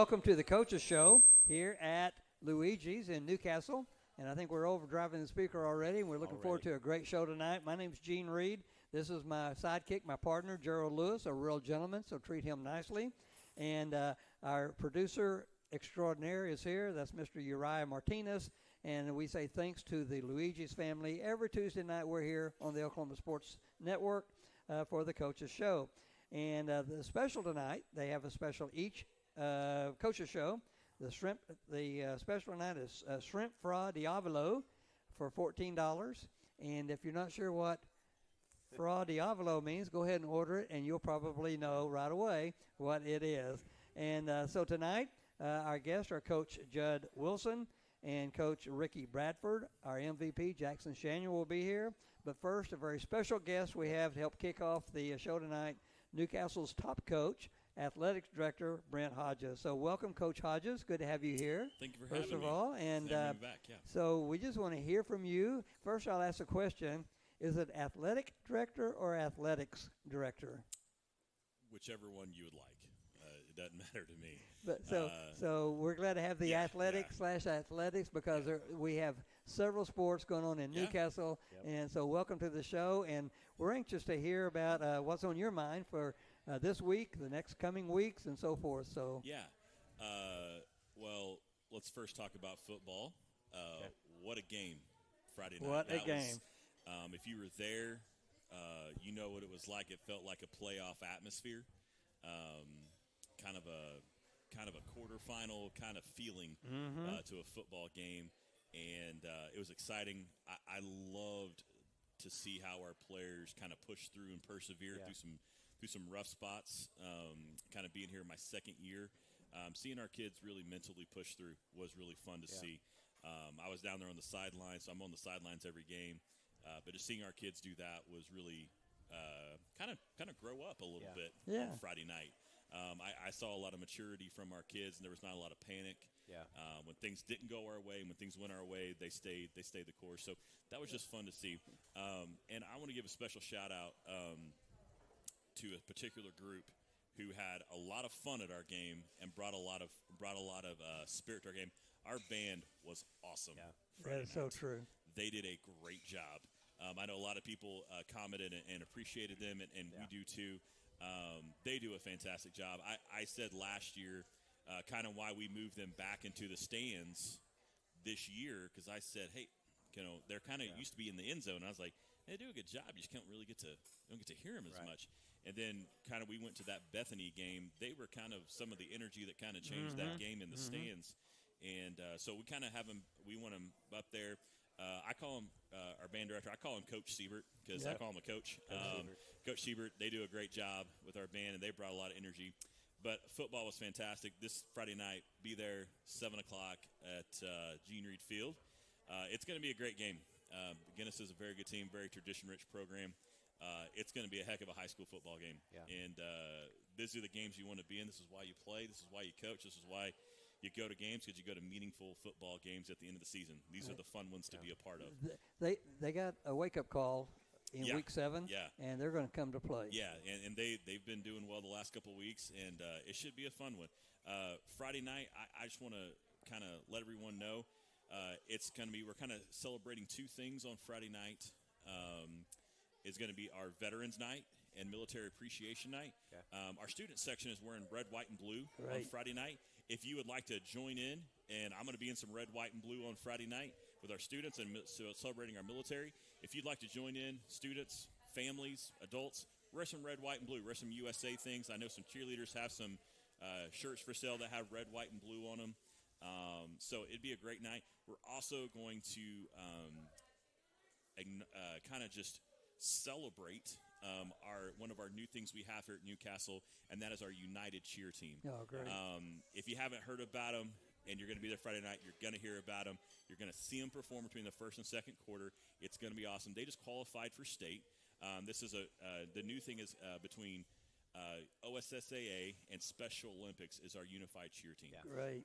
welcome to the Coaches Show here at Luigi's in Newcastle. And I think we're overdriving the speaker already, and we're looking forward to a great show tonight. My name's Gene Reed. This is my sidekick, my partner, Gerald Lewis, a real gentleman, so treat him nicely. And our producer extraordinaire is here. That's Mr. Uriah Martinez. And we say thanks to the Luigi's family. Every Tuesday night we're here on the Oklahoma Sports Network for the Coaches Show. And the special tonight, they have a special each Coaches Show. The special tonight is shrimp fra diavolo for $14. And if you're not sure what fra diavolo means, go ahead and order it, and you'll probably know right away what it is. And so tonight, our guests are Coach Judd Wilson and Coach Ricky Bradford. Our MVP, Jackson Shaniel, will be here. But first, a very special guest we have to help kick off the show tonight, Newcastle's top coach, Athletics Director Brent Hodges. So welcome, Coach Hodges. Good to have you here. Thank you for having me. First of all, and back, yeah. So we just want to hear from you. First, I'll ask a question: is it Athletic Director or Athletics Director? Whichever one you would like. It doesn't matter to me. But so we're glad to have the athletics because we have several sports going on in Newcastle, and so welcome to the show. And we're anxious to hear about what's on your mind for this week, the next coming weeks, and so forth. So well, let's first talk about football. What a game Friday night! What a game! If you were there, you know what it was like. It felt like a playoff atmosphere. Kind of a quarterfinal kind of feeling to a football game, and it was exciting. I loved to see how our players kind of pushed through and persevered through some rough spots. Kind of being here my second year, seeing our kids really mentally push through was really fun to see. I was down there on the sidelines, so I'm on the sidelines every game, but just seeing our kids do that was really kind of grow up a little bit on Friday night. I saw a lot of maturity from our kids, and there was not a lot of panic. When things didn't go our way, and when things went our way, they stayed the course. So that was just fun to see. And I want to give a special shout out to a particular group who had a lot of fun at our game and brought a lot of spirit to our game. Our band was awesome. That is so true. They did a great job. I know a lot of people commented and appreciated them, and we do too. They do a fantastic job. I said last year kind of why we moved them back into the stands this year, because I said, hey, they're kind of used to be in the end zone. And I was like, they do a good job. You just don't get to hear them as much. And then kind of we went to that Bethany game. They were kind of some of the energy that kind of changed that game in the stands. And so we kind of have them. We want them up there. I call him our band director. I call him Coach Siebert because I call him a coach. Coach Siebert, they do a great job with our band, and they brought a lot of energy. But football was fantastic. This Friday night, be there 7 o'clock at Gene Reed Field. It's going to be a great game. Guinness is a very good team, very tradition-rich program. It's going to be a heck of a high school football game. And these are the games you want to be in. This is why you play. This is why you coach. This is why you go to games, because you go to meaningful football games at the end of the season. These are the fun ones to be a part of. They got a wake-up call in week 7, and they're going to come to play. And they've been doing well the last couple of weeks, and it should be a fun one. Friday night, I just want to kind of let everyone know it's going to be, we're kind of celebrating two things on Friday night. It's going to be our Veterans Night and Military Appreciation Night. Our student section is wearing red, white, and blue on Friday night. If you would like to join in, and I'm going to be in some red, white, and blue on Friday night with our students and celebrating our military. If you'd like to join in, students, families, adults, wear some red, white, and blue. Wear some USA things. I know some cheerleaders have some shirts for sale that have red, white, and blue on them. So it'd be a great night. We're also going to kind of just celebrate one of our new things we have here at Newcastle, and that is our United Cheer Team. Oh, great. If you haven't heard about them and you're going to be there Friday night, you're going to hear about them. You're going to see them perform between the first and second quarter. It's going to be awesome. They just qualified for state. This is the new thing is between OSSAA and Special Olympics is our unified cheer team. Great.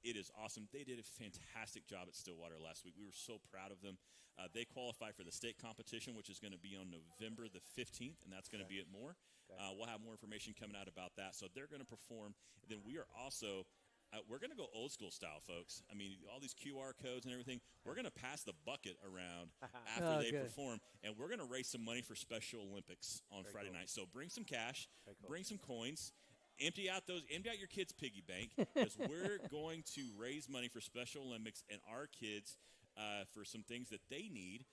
It is awesome. They did a fantastic job at Stillwater last week. We were so proud of them. They qualified for the state competition, which is going to be on November the 15th, and that's going to be at Moore. We'll have more information coming out about that. So they're going to perform. And then we are also we're going to go old school style, folks. I mean, all these QR codes and everything. We're going to pass the bucket around after they perform, and we're going to raise some money for Special Olympics on Friday night. So bring some cash, bring some coins. Empty out your kids' piggy bank, because we're going to raise money for Special Olympics and our kids for some things that they need,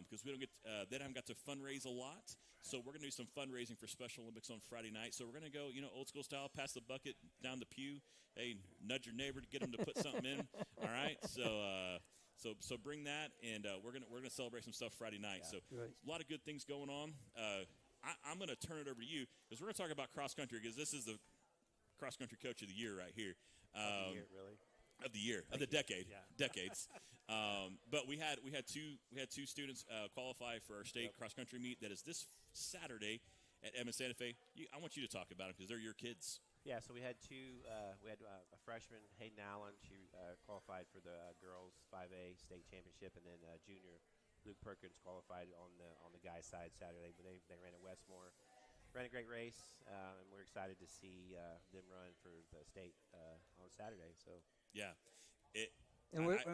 because they haven't got to fundraise a lot. So we're going to do some fundraising for Special Olympics on Friday night. So we're going to go, old school style, pass the bucket down the pew. Hey, nudge your neighbor to get them to put something in. All right, so bring that, and we're gonna celebrate some stuff Friday night. So a lot of good things going on. I'm going to turn it over to you, because we're going to talk about cross country, because this is the cross country coach of the year right here. Of the year, of the decade, decades. But we had two students qualify for our state cross country meet that is this Saturday at Edmond Santa Fe. I want you to talk about them, because they're your kids. Yeah, so we had two. We had a freshman, Hayden Allen. She qualified for the girls 5A state championship, and then junior Luke Perkins qualified on the guys' side Saturday. But they ran at Westmore, ran a great race, and we're excited to see them run for the state on Saturday. So yeah,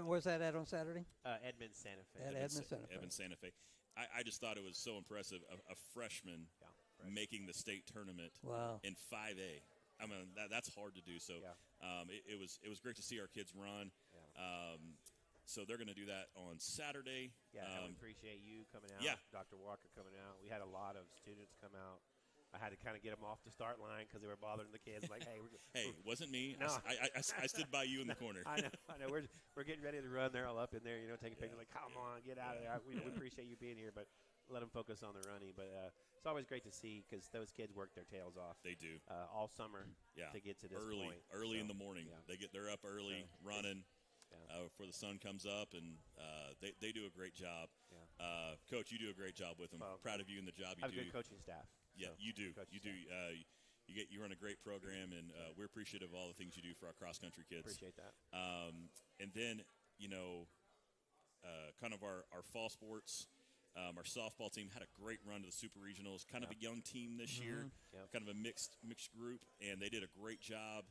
where's that at on Saturday? Edmond Santa Fe. At Edmond Santa Fe. Edmond Santa Fe. I just thought it was so impressive. A freshman making the state tournament in 5A. I mean, that's hard to do. So it was great to see our kids run. Yeah. So they're going to do that on Saturday. Yeah, I appreciate you coming out. Yeah. Dr. Walker coming out. We had a lot of students come out. I had to kind of get them off the start line because they were bothering the kids. Like, hey, it wasn't me. No. I stood by you in the corner. I know. We're getting ready to run. They're all up in there, taking pictures. Like, come on, get out of there. We appreciate you being here, but let them focus on the running. But it's always great to see, because those kids work their tails off. They do all summer to get to this point. Early in the morning. Yeah. They're up early running. Before the sun comes up, and they do a great job. Yeah. Coach, you do a great job with them. Proud of you and the job you do. I have a good coaching staff. Yeah, so you do. You do. You run a great program, and we're appreciative of all the things you do for our cross country kids. Appreciate that. And then kind of our fall sports. Our softball team had a great run to the super regionals. Kind of a young team this year. Yep. Kind of a mixed group, and they did a great job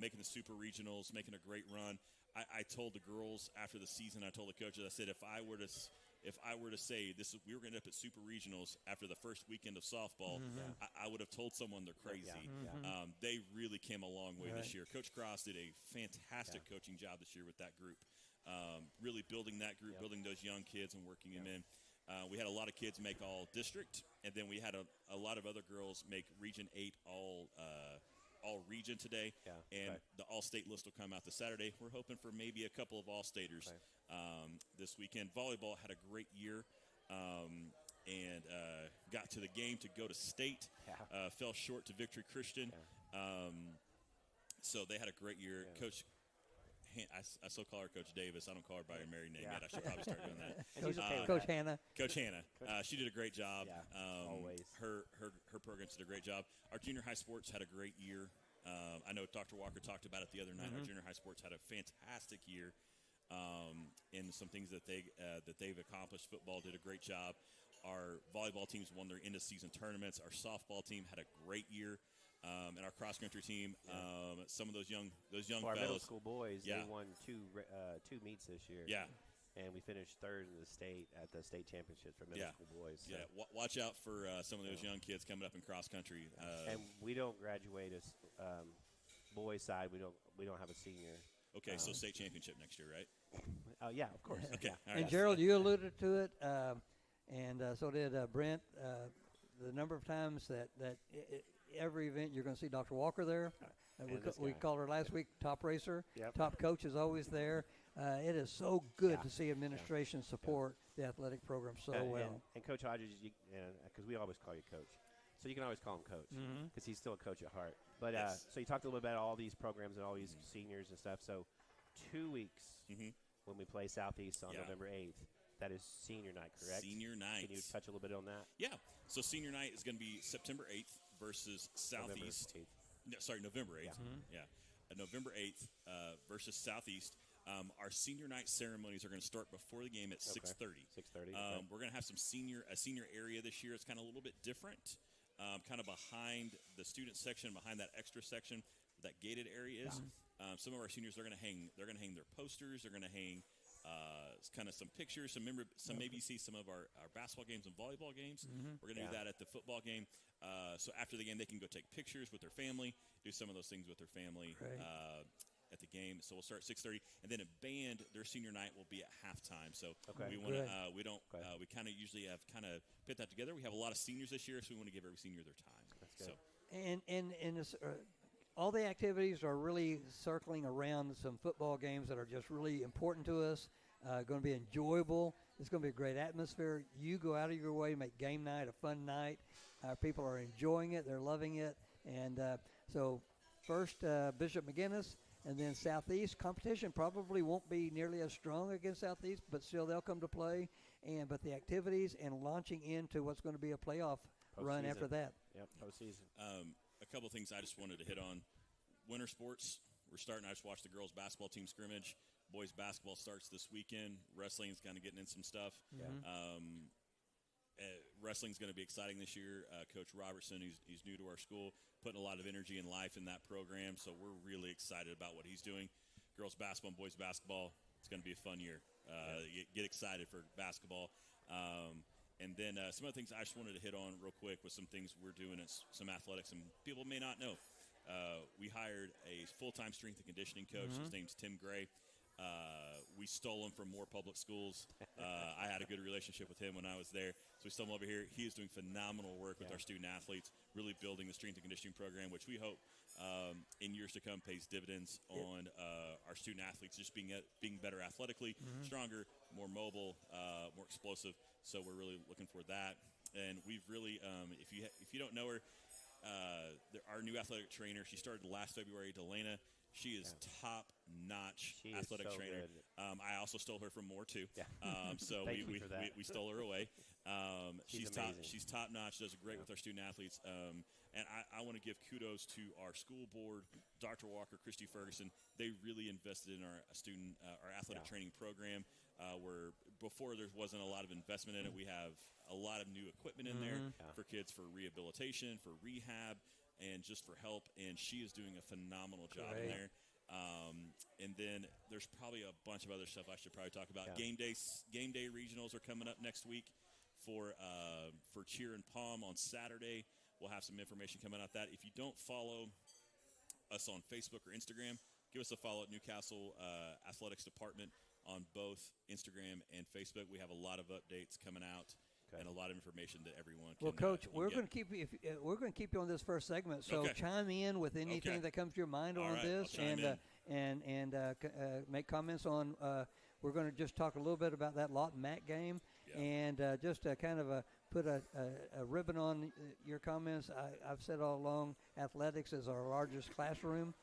making the super regionals, making a great run. I told the girls after the season, I told the coaches, I said, if I were to say we were going to end up at super regionals after the first weekend of softball, I would have told someone they're crazy. Yeah. They really came a long way this year. Coach Cross did a fantastic coaching job this year with that group, really building that group, building those young kids and working them in. We had a lot of kids make all district, and then we had a lot of other girls make Region 8 all region today, and the all-state list will come out this Saturday. We're hoping for maybe a couple of all-staters this weekend. Volleyball had a great year, and got to the game to go to state. Fell short to Victory Christian. So they had a great year. Coach, I still call her Coach Davis. I don't call her by her married name yet. I should probably start doing that. Coach Hannah. Coach Hannah. She did a great job. Always. Her programs did a great job. Our junior high sports had a great year. I know Dr. Walker talked about it the other night. Our junior high sports had a fantastic year, in some things that they've accomplished. Football did a great job. Our volleyball teams won their end-of-season tournaments. Our softball team had a great year. And our cross-country team, some of those young our fellas. middle school boys, they won two meets this year. Yeah. And we finished third in the state at the state championship for middle school boys. So. Yeah, watch out for some of those young kids coming up in cross-country. And we don't graduate as boys' side. We don't have a senior. Okay, so state championship next year, right? Yeah, of course. Okay. Yeah. All right. And Gerald, you alluded to it, and so did Brent. The number of times that every event you're going to see Dr. Walker there. We called her last week top racer. Yep. Top coach is always there. It is so good to see administration support the athletic program so well. And Coach Hodges, because we always call you Coach. So you can always call him Coach because he's still a coach at heart. But so you talked a little bit about all these programs and all these seniors and stuff. So 2 weeks when we play Southeast on November 8th, that is senior night, correct? Senior night. Can you touch a little bit on that? Yeah. So senior night is going to be September 8th versus Southeast. November 8th. Yeah. November 8th versus Southeast. Our senior night ceremonies are going to start before the game at 6:30. 6:30. We're going to have a senior area this year. It's kind of a little bit different, kind of behind the student section, behind that extra section. that gated area is. Some of our seniors, they're going to hang their posters. They're going to hang kind of some pictures. Maybe see some of our basketball games and volleyball games. We're going to do that at the football game. So after the game, they can go take pictures with their family, do some of those things with their family at the game. So we'll start at 6:30, and then a band. Their senior night will be at halftime. So we want to we kind of usually have kind of put that together. We have a lot of seniors this year, so we want to give every senior their time. That's good. So And it's, all the activities are really circling around some football games that are just really important to us. Going to be enjoyable. It's going to be a great atmosphere. You go out of your way to make game night a fun night. People are enjoying it. They're loving it. And so first Bishop McGinnis, and then Southeast. Competition probably won't be nearly as strong against Southeast, but still they'll come to play. But the activities and launching into what's going to be a playoff run after that. Yep, postseason. A couple of things I just wanted to hit on. Winter sports, we're starting. I just watched the girls' basketball team scrimmage. Boys' basketball starts this weekend. Wrestling's kind of getting in some stuff. Wrestling's going to be exciting this year. Coach Robertson, he's new to our school, putting a lot of energy and life in that program. So we're really excited about what he's doing. Girls' basketball and boys' basketball, it's going to be a fun year. Get excited for basketball. And then some other things I just wanted to hit on real quick with some things we're doing at some athletics, and people may not know. We hired a full-time strength and conditioning coach. His name's Tim Gray. We stole him from more public schools. I had a good relationship with him when I was there. So we stole him over here. He is doing phenomenal work with our student athletes, really building the strength and conditioning program, which we hope in years to come pays dividends on our student athletes just being better athletically, stronger, more mobile, more explosive. So we're really looking for that. And we've really, if you don't know her, our new athletic trainer, she started last February, Delana. She is top-notch athletic trainer. I also stole her from Moore too. So we stole her away. She's top-notch. Does great with our student athletes. And I want to give kudos to our school board, Dr. Walker, Christy Ferguson. They really invested in our athletic training program. Where before there wasn't a lot of investment in it. We have a lot of new equipment in there for kids for rehabilitation, for rehab, and just for help, and she is doing a phenomenal job in there. And then there's probably a bunch of other stuff I should probably talk about. Game day regionals are coming up next week for cheer and palm on Saturday. We'll have some information coming out that. If you don't follow us on Facebook or Instagram, give us a follow at Newcastle Athletics Department on both Instagram and Facebook. We have a lot of updates coming out. And a lot of information that everyone can. Well, Coach, we're going to keep you on this first segment. So chime in with anything that comes to your mind on this, and make comments on. We're going to just talk a little bit about that Lawton Mac game, and just kind of put a ribbon on your comments. I've said all along, athletics is our largest classroom,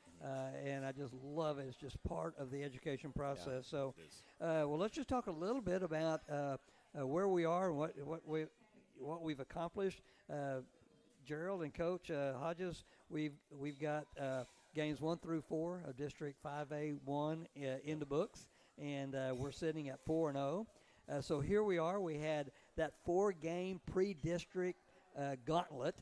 and I just love it. It's just part of the education process. So, well, let's just talk a little bit about. Where we are and what we've accomplished. Gerald and Coach Hodges, we've got games 1 through 4 of District 5A1 in the books, and we're sitting at 4-0. So here we are. We had that 4-game pre-district gauntlet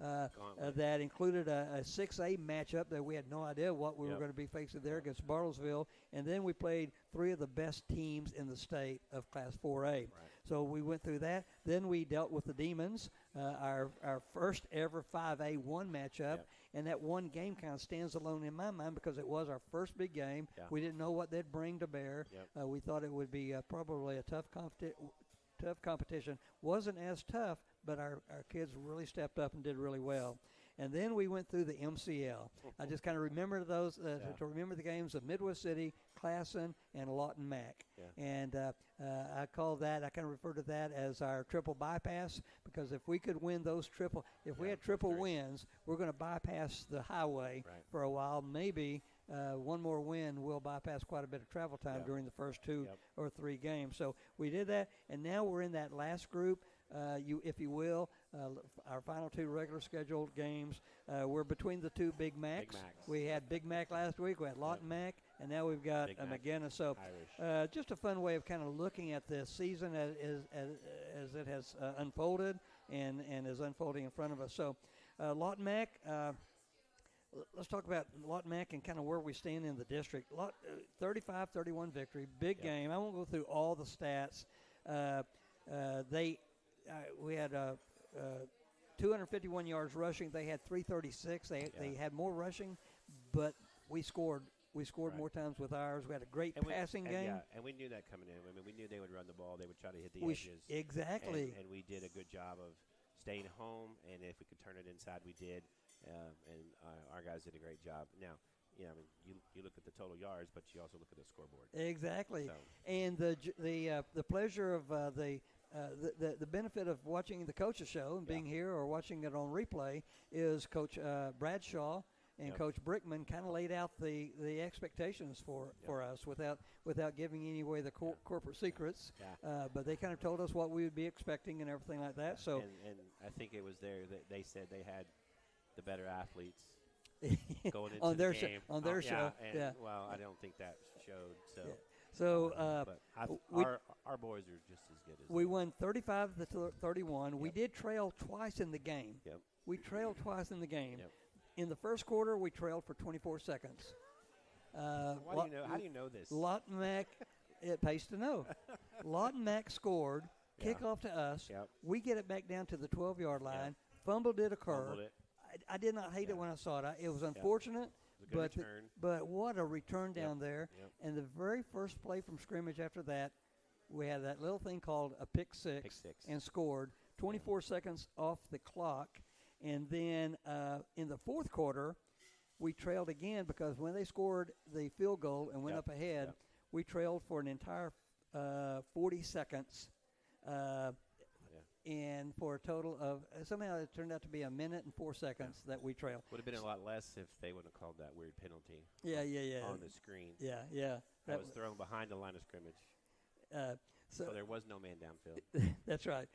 that included a 6A matchup that we had no idea what we were going to be facing there against Bartlesville, and then we played 3 of the best teams in the state of Class 4A. Right. So we went through that. Then we dealt with the Demons, our first ever 5A1 matchup, and that one game kind of stands alone in my mind because it was our first big game. We didn't know what they'd bring to bear. We thought it would be probably a tough competition. Wasn't as tough, but our kids really stepped up and did really well. And then we went through the MCL. I just kind of remember those, to remember the games of Midwest City, Classen, and Lawton Mac. And I kind of refer to that as our triple bypass, because if we could win those if we had triple wins, we're going to bypass the highway for a while. Maybe one more win will bypass quite a bit of travel time during the first 2 or 3 games. So we did that, and now we're in that last group. If you will, our final 2 regular scheduled games. We're between the 2 Big Macs. We had Big Mac last week. We had Lawton Mac, and now we've got McGinnis. So just a fun way of kind of looking at this season as it has unfolded and is unfolding in front of us. So Lawton Mac, let's talk about Lawton Mack and kind of where we stand in the district. 35-31 victory, big game. I won't go through all the stats. We had 251 yards rushing. They had 336. They had more rushing, but we scored. We scored more times with ours. We had a great passing game. Yeah, and we knew that coming in. I mean, we knew they would run the ball. They would try to hit the edges. Exactly. And we did a good job of staying home, and if we could turn it inside, we did. And our guys did a great job. Now, I mean, you look at the total yards, but you also look at the scoreboard. Exactly. So. And the pleasure of the benefit of watching the coach's show and being here or watching it on replay is Coach Bradshaw and Coach Brickman kind of laid out the expectations for us without giving any away the corporate secrets. Yeah. But they kind of told us what we would be expecting and everything like that. So and I think it was there that they said they had the better athletes going into on their the game. on their show. Well, I don't think that showed. So. Yeah. So but our boys are just as good as we won 35-31. Yep. We did trail twice in the game. Yep. We trailed twice in the game. Yep. In the first quarter, we trailed for 24 seconds. How do you know this? Lawton Mack, it pays to know. Lawton Mack scored, kickoff to us. Yep. We get it back down to the 12-yard line. Fumble did occur. Fumbled it. I did not hate it when I saw it. It was unfortunate, it was a good but what a return down there. Yep. And the very first play from scrimmage after that, we had that little thing called a pick six. And scored 24 seconds off the clock. And then in the fourth quarter, we trailed again because when they scored the field goal and went up ahead, we trailed for an entire 40 seconds. And for a total of somehow it turned out to be a minute and 4 seconds that we trailed. Would have been a lot less if they wouldn't have called that weird penalty. On the screen. Yeah. That was thrown behind the line of scrimmage. So there was no man downfield. That's right.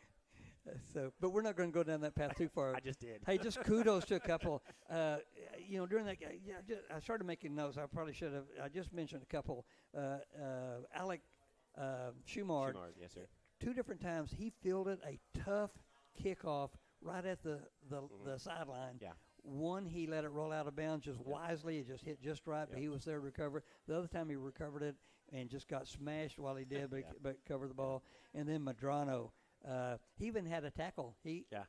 But we're not going to go down that path too far. I just did. Hey, just kudos to a couple. During that, I started making notes. I probably should have. I just mentioned a couple. Alec Schumard. Yes, sir. 2 different times he fielded a tough kickoff right at the sideline. Yeah. One, he let it roll out of bounds just wisely. It just hit just right, but he was there to recover it. The other time he recovered it and just got smashed while he did, but covered the ball. And then Madrano. He even had a tackle. That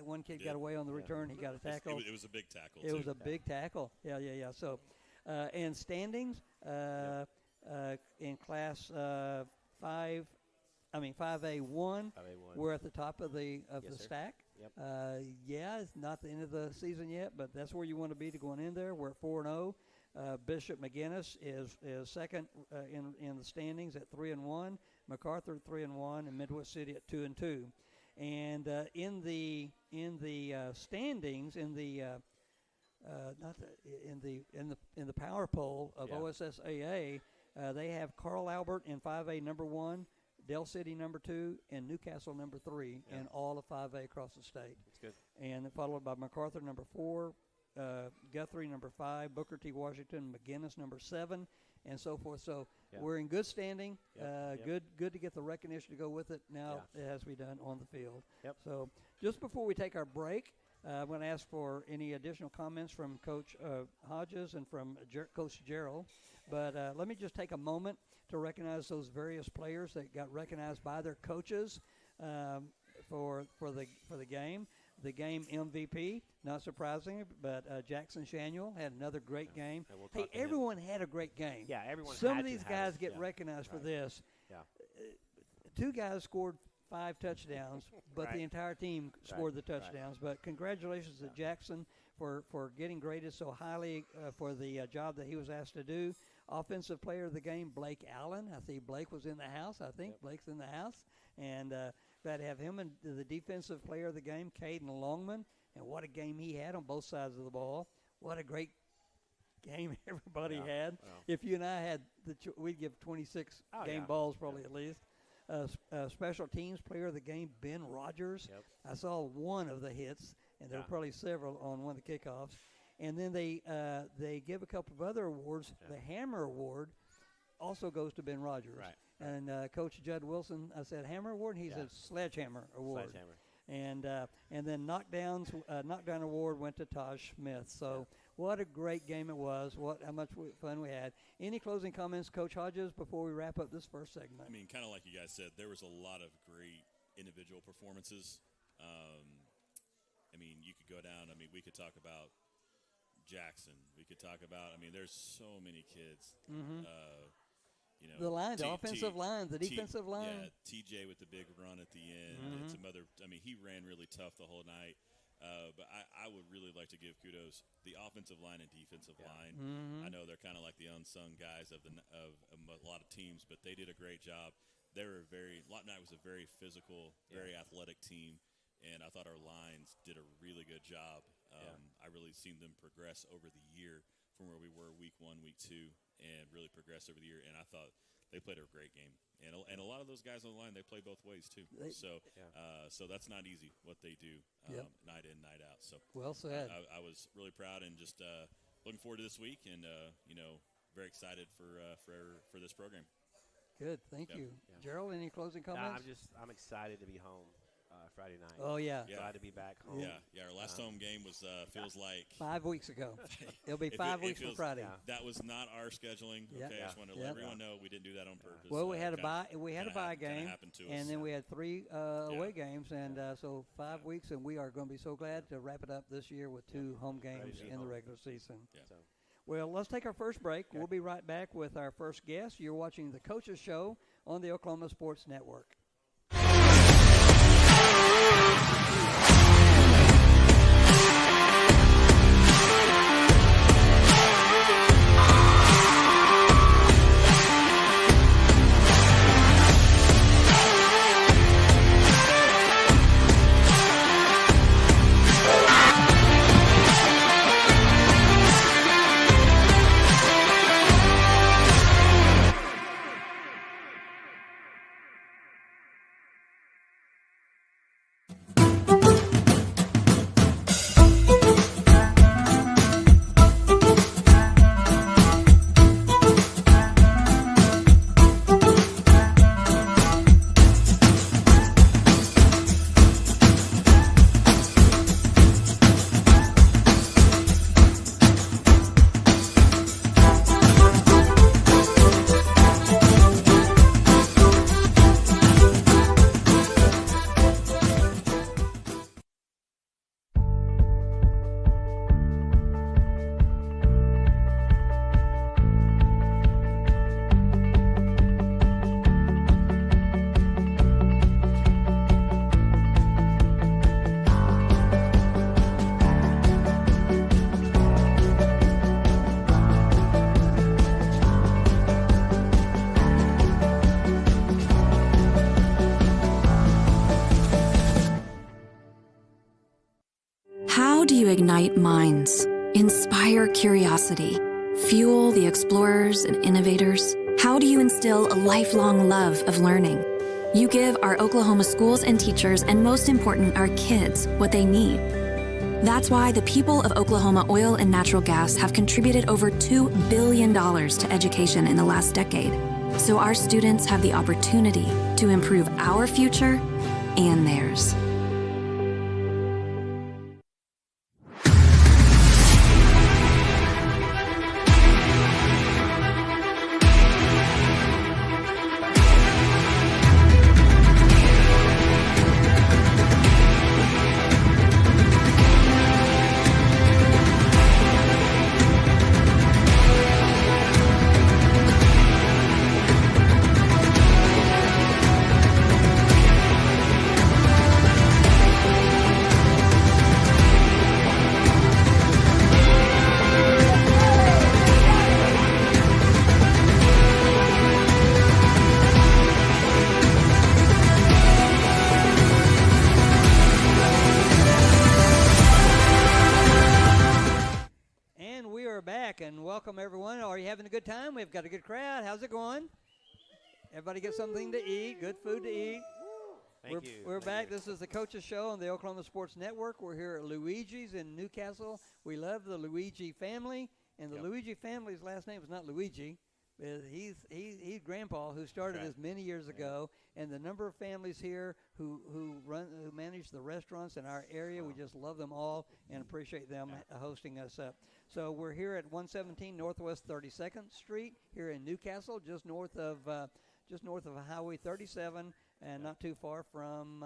one kid got away on the return. He got a tackle. It was a big tackle. It was a big tackle. Yeah. So, and standings in class 5A1. We're at the top of the stack. Yep. It's not the end of the season yet, but that's where you want to be to going in there. We're at 4-0. Bishop McGinnis is second in the standings at 3-1. MacArthur 3-1, and Midwest City at 2-2. And in the standings in the power poll of OSSAA, they have Carl Albert in 5A number 1, Dell City number 2, and Newcastle number 3, and all of 5A across the state. That's good. And followed by MacArthur number 4, Guthrie number 5, Booker T. Washington, McGinnis number 7, and so forth. So we're in good standing. Good to get the recognition to go with it. Now it has to be done on the field. Yep. So just before we take our break, I'm going to ask for any additional comments from Coach Hodges and from Coach Gerald. But let me just take a moment to recognize those various players that got recognized by their coaches for the game. The game MVP, not surprising, but Jackson Shanuel had another great game. Hey, everyone had a great game. Yeah, everyone. Some of these guys get recognized for this. Yeah. 2 guys scored 5 touchdowns, but the entire team scored the touchdowns. But congratulations to Jackson for getting graded so highly for the job that he was asked to do. Offensive player of the game, Blake Allen. I see Blake was in the house. I think Blake's in the house. And glad to have him. And the defensive player of the game, Caden Longman. And what a game he had on both sides of the ball. What a great game everybody had. If you and I had, we'd give 26 game balls probably at least. Special teams player of the game, Ben Rogers. I saw one of the hits, and there were probably several on one of the kickoffs. And then they give a couple of other awards. The Hammer Award also goes to Ben Rogers. Right. And Coach Judd Wilson, I said Hammer Award, and he said Sledgehammer Award. And then knockdown award went to Taj Smith. So What a great game it was. How much fun we had. Any closing comments, Coach Hodges, before we wrap up this first segment? I mean, kind of like you guys said, there was a lot of great individual performances. I mean, you could go down. I mean, we could talk about Jackson. We could talk about, I mean, there's so many kids. You know, the line, the offensive line, the defensive line. Yeah, TJ with the big run at the end. And some other, I mean, he ran really tough the whole night. But I would really like to give kudos the offensive line and defensive line. I know they're kind of like the unsung guys of a lot of teams, but they did a great job. They were Lot Night was a very physical, very athletic team, and I thought our lines did a really good job. I really seen them progress over the year from where we were week 1, week 2, and really progress over the year. And I thought they played a great game. And a lot of those guys on the line, they play both ways too. So that's not easy what they do night in, night out. So well said. I was really proud and just looking forward to this week, and very excited for this program. Good, thank you, Gerald. Any closing comments? I'm excited to be home Friday night. Oh yeah, glad to be back home. Yeah. Our last home game was feels like 5 weeks ago. It'll be 5 weeks from Friday. Yeah. That was not our scheduling. Okay, I just want to let everyone know we didn't do that on purpose. Well, we had a bye game, and then we had 3 away games, and so 5 weeks, and we are going to be so glad to wrap it up this year with 2 home games in the regular season. Yeah. Well, let's take our first break. Okay. We'll be right back with our first guest. You're watching the Coaches Show on the Oklahoma Sports Network. How do you ignite minds, inspire curiosity, fuel the explorers and innovators? How do you instill a lifelong love of learning? You give our Oklahoma schools and teachers, and most important, our kids, what they need. That's why the people of Oklahoma Oil and Natural Gas have contributed over $2 billion to education in the last decade, so our students have the opportunity to improve our future and theirs. Welcome, everyone. Are you having a good time? We've got a good crowd. How's it going? Everybody get something to eat, good food to eat. Thank you. We're back. This is the Coaches Show on the Oklahoma Sports Network. We're here at Luigi's in Newcastle. We love the Luigi family, and the Luigi family's last name is not Luigi. He's grandpa who started this many years ago, and the number of families here who manage the restaurants in our area, we just love them all and appreciate them hosting us up. So we're here at 117 Northwest 32nd Street here in Newcastle, just north of Highway 37, and not too far from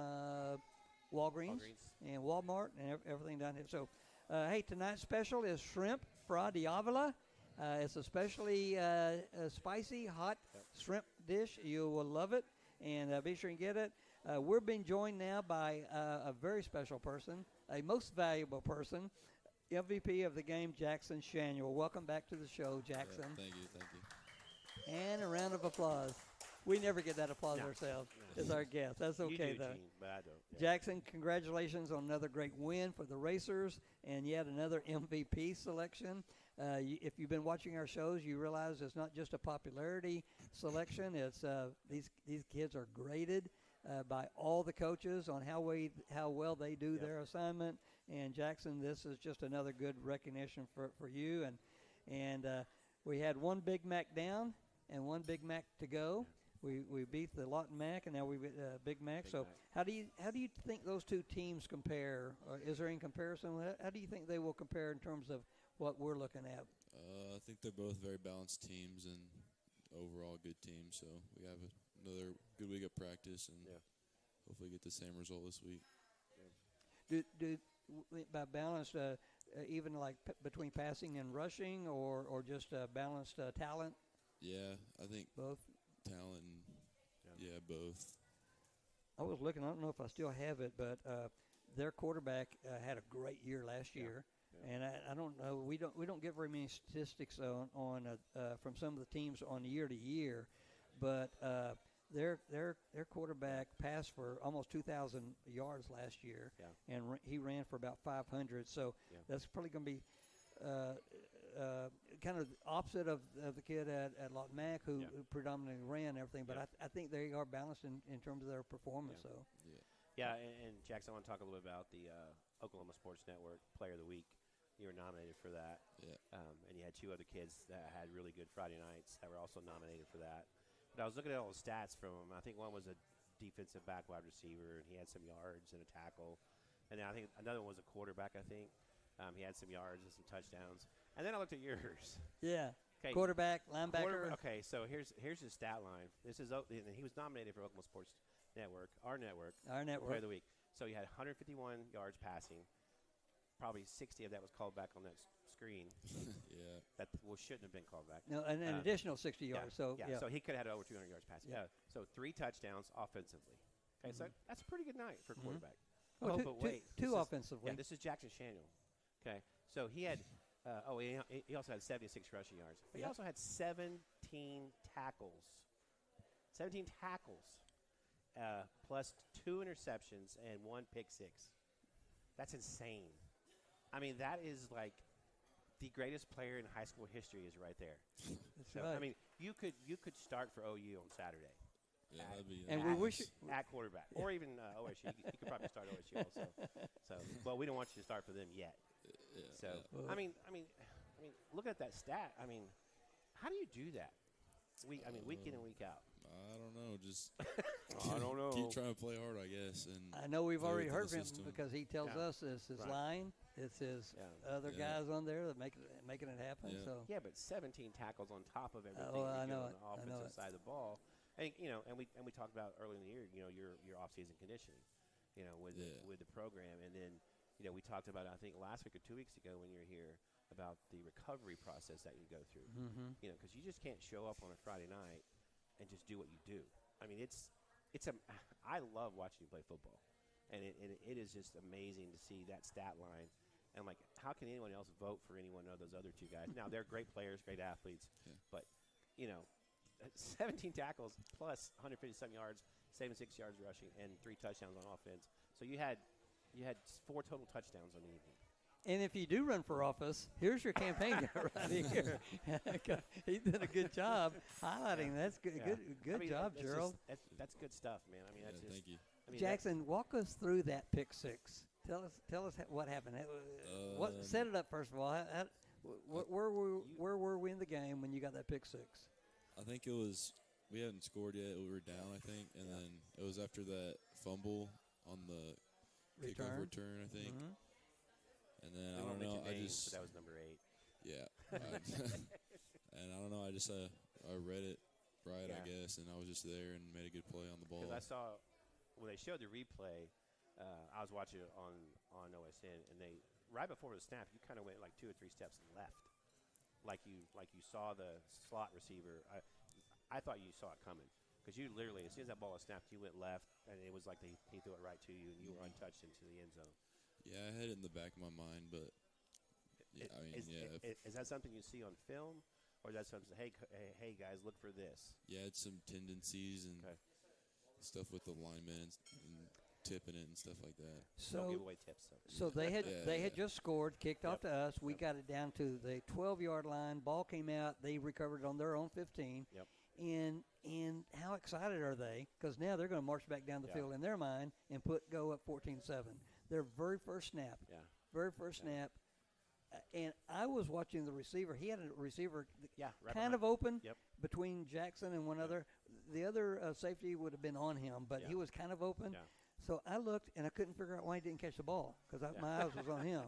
Walgreens and Walmart and everything down here. So, hey, tonight's special is shrimp fra diavola. It's a specially spicy, hot shrimp dish. You will love it, and be sure and get it. We're being joined now by a very special person, a most valuable person, MVP of the game, Jackson Shanuel. Welcome back to the show, Jackson. Thank you. And a round of applause. We never get that applause ourselves as our guest. That's okay, you do, though. Gene, but I don't. Yeah. Jackson, congratulations on another great win for the Racers and yet another MVP selection. If you've been watching our shows, you realize it's not just a popularity selection. It's these kids are graded by all the coaches on how well they do their assignment. And Jackson, this is just another good recognition for you. And we had one Big Mac down and one Big Mac to go. We beat the Lawton Mac, and now we beat Big Mac. Big so Mac. how do you think those two teams compare? Or is there any comparison? How do you think they will compare in terms of what we're looking at? I think they're both very balanced teams and overall good teams. So we have another good week of practice and hopefully get the same result this week. Do by balanced, even like between passing and rushing, or just balanced talent? Yeah, I think Both. talent and both. I was looking. I don't know if I still have it, but their quarterback had a great year last year, and I don't know. We don't get very many statistics on from some of the teams on year to year, but their quarterback passed for almost 2,000 yards last year, and he ran for about 500. So that's probably going to be kind of opposite of the kid at Lawton Mac who predominantly ran everything. But I think they are balanced in terms of their performance. So and Jackson, I want to talk a little bit about the Oklahoma Sports Network Player of the Week. You were nominated for that, and you had two other kids that had really good Friday nights that were also nominated for that. But I was looking at all the stats from him. I think one was a defensive back wide receiver, and he had some yards and a tackle. And then I think another one was a quarterback, I think. He had some yards and some touchdowns. And then I looked at yours. yeah, Okay. quarterback, linebacker. Okay, so here's his stat line. This is and he was nominated for Oklahoma Sports Network, our network, Player of the Week. So he had 151 yards passing. Probably 60 of that was called back on that screen. That shouldn't have been called back. No, and an additional 60 yards. So he could have had over 200 yards passing. So 3 touchdowns offensively. Okay, so that's a pretty good night for a quarterback. Well, but wait, two offensively. Yeah, this is Jackson Shanuel. Okay, so he had. He also had 76 rushing yards. But he also had 17 tackles. 17 tackles, plus 2 interceptions and 1 pick six. That's insane. I mean, that is like the greatest player in high school history is right there. That's right. I mean, you could start for OU on Saturday. Yeah, that'd be and nice. we wish at quarterback, or even OSU. You could probably start OSU also. But we don't want you to start for them yet. So I mean, look at that stat. I mean, how do you do that? Week in and week out. I don't know. Just I don't know. keep trying to play hard, I guess. And I know we've already heard from him system. because he tells us it's his line, it's his other guys on there that making it happen. Yeah. So but 17 tackles on top of everything I you do know on it. the offensive side of the ball. And we talked about early in the year, your off-season conditioning, with the program, and then we talked about I think last week or 2 weeks ago when you were here about the recovery process that you go through, because you just can't show up on a Friday night and just do what you do. I mean, I love watching you play football, and it is just amazing to see that stat line. And like, how can anyone else vote for any one of those other two guys? Now they're great players, great athletes, but 17 tackles plus 157 yards, 76 yards rushing, and 3 touchdowns on offense. So you had 4 total touchdowns on the evening. and if you do run for office, here's your campaign guy right here. He did a good job highlighting. That's good. Good job, Gerald. That's good stuff, man. I mean, that's just. Thank you. I mean, Jackson, walk us through that pick six. Tell us what happened. Set it up first of all. Where were we in the game when you got that pick six? I think it was we hadn't scored yet. We were down, I think, and then it was after that fumble on the kickoff return, I think. Mm-hmm. And then We I won't don't know. mention I names, just but that was number 8. yeah, and I don't know. I just I read it right, I guess, and I was just there and made a good play on the ball. Because I saw when they showed the replay, I was watching it on OSN, and they right before the snap, you kind of went like 2 or 3 steps left, like you saw the slot receiver. I thought you saw it coming because you literally, as soon as that ball was snapped, you went left, and it was like he threw it right to you, and you were untouched into the end zone. Yeah, I had it in the back of my mind, but yeah, I mean, Is that something you see on film, or is that something? Hey guys, look for this. Yeah, it's some tendencies and stuff with the linemen and tipping it and stuff like that. So don't give away tips. So they had just scored, kicked off to us. We got it down to the 12-yard line. Ball came out. They recovered it on their own 15. Yep. And how excited are they? Because now they're going to march back down the field in their mind and go up 14-7. Their very first snap. Yeah. Very first snap. And I was watching the receiver. He had a receiver right kind of open Yep. between Jackson and one other. The other safety would have been on him, but he was kind of open. Yeah. So I looked, and I couldn't figure out why he didn't catch the ball because my eyes was on him.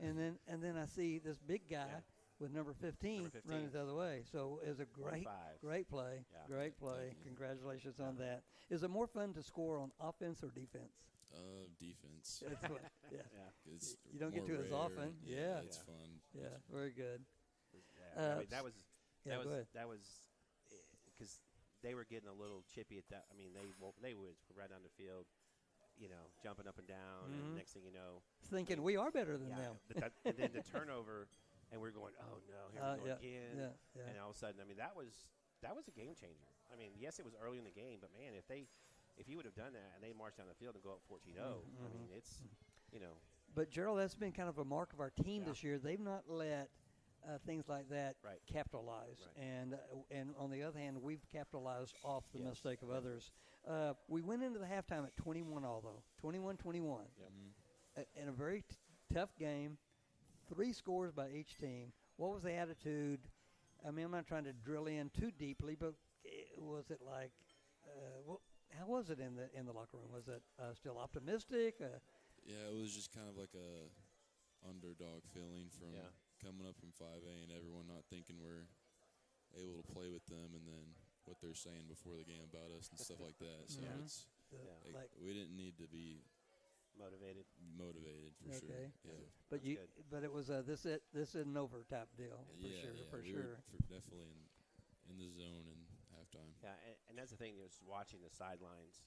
And then I see this big guy with number 15 running the other way. So it was a great play. Yeah. Great play. Congratulations on that. Is it more fun to score on offense or defense? Defense. That's what, It's you don't get to rare. as often. Yeah. It's fun. Yeah, very good. I mean, that was because they were getting a little chippy at that. I mean, they would right down the field, jumping up and down, and next thing you know, thinking we are better than them. And then the turnover, and we're going, oh no, here we go again. Yeah. And all of a sudden, I mean, that was a game changer. I mean, yes, it was early in the game, but man, if you would have done that and they marched down the field and go up 14-0, I mean, it's, But, Gerald, that's been kind of a mark of our team this year. They've not let things like that capitalize. Right. And on the other hand, we've capitalized off the mistake of others. We went into the halftime at 21 all, though, 21-21. Yep. In a very tough game, 3 scores by each team. What was the attitude? I mean, I'm not trying to drill in too deeply, but was it like how was it in the locker room? Was it still optimistic? Yeah, it was just kind of like a underdog feeling from coming up from 5A and everyone not thinking we're able to play with them, and then what they're saying before the game about us and stuff like that. So it's we didn't need to be motivated for sure. Yeah, but it was this isn't over type deal for sure. Were definitely in the zone in halftime. Yeah, and that's the thing, is watching the sidelines,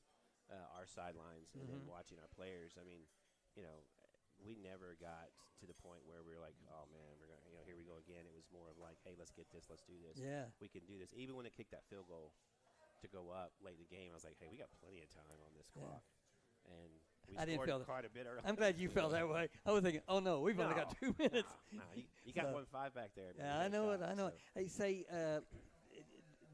our sidelines, and then watching our players. I mean, we never got to the point where we were like, oh man, we're going, here we go again. It was more of like, hey, let's get this, let's do this. Yeah, we can do this. Even when they kicked that field goal to go up late in the game, I was like, hey, we got plenty of time on this clock, and we scored quite a bit early. I'm glad you felt that way. I was thinking, oh no, we've only got 2 minutes. No, you got 1-5 back there. Yeah, I know it. Hey, say,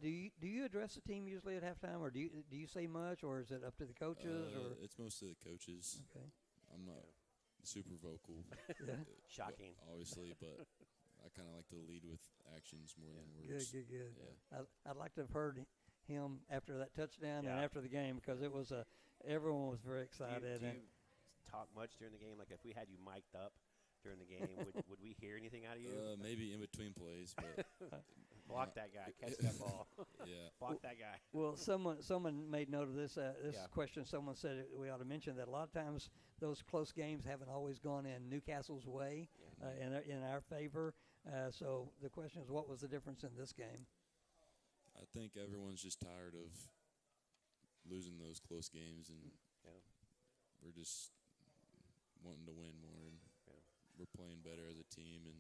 do you address the team usually at halftime, or do you say much, or is it up to the coaches? Or it's mostly the coaches. Okay, I'm not super vocal. Shocking, obviously, but I kind of like to lead with actions more than words. Good. Yeah. I'd like to have heard him after that touchdown and after the game, because it was everyone was very excited. Do you talk much during the game? Like if we had you mic'd up during the game, would we hear anything out of you? Maybe in between plays, but block that guy, catch that ball. Block that guy. Well, someone made note of this. Question. Someone said we ought to mention that a lot of times those close games haven't always gone in Newcastle's way, in our favor. So the question is, what was the difference in this game? I think everyone's just tired of losing those close games, and we're just wanting to win more, and we're playing better as a team, and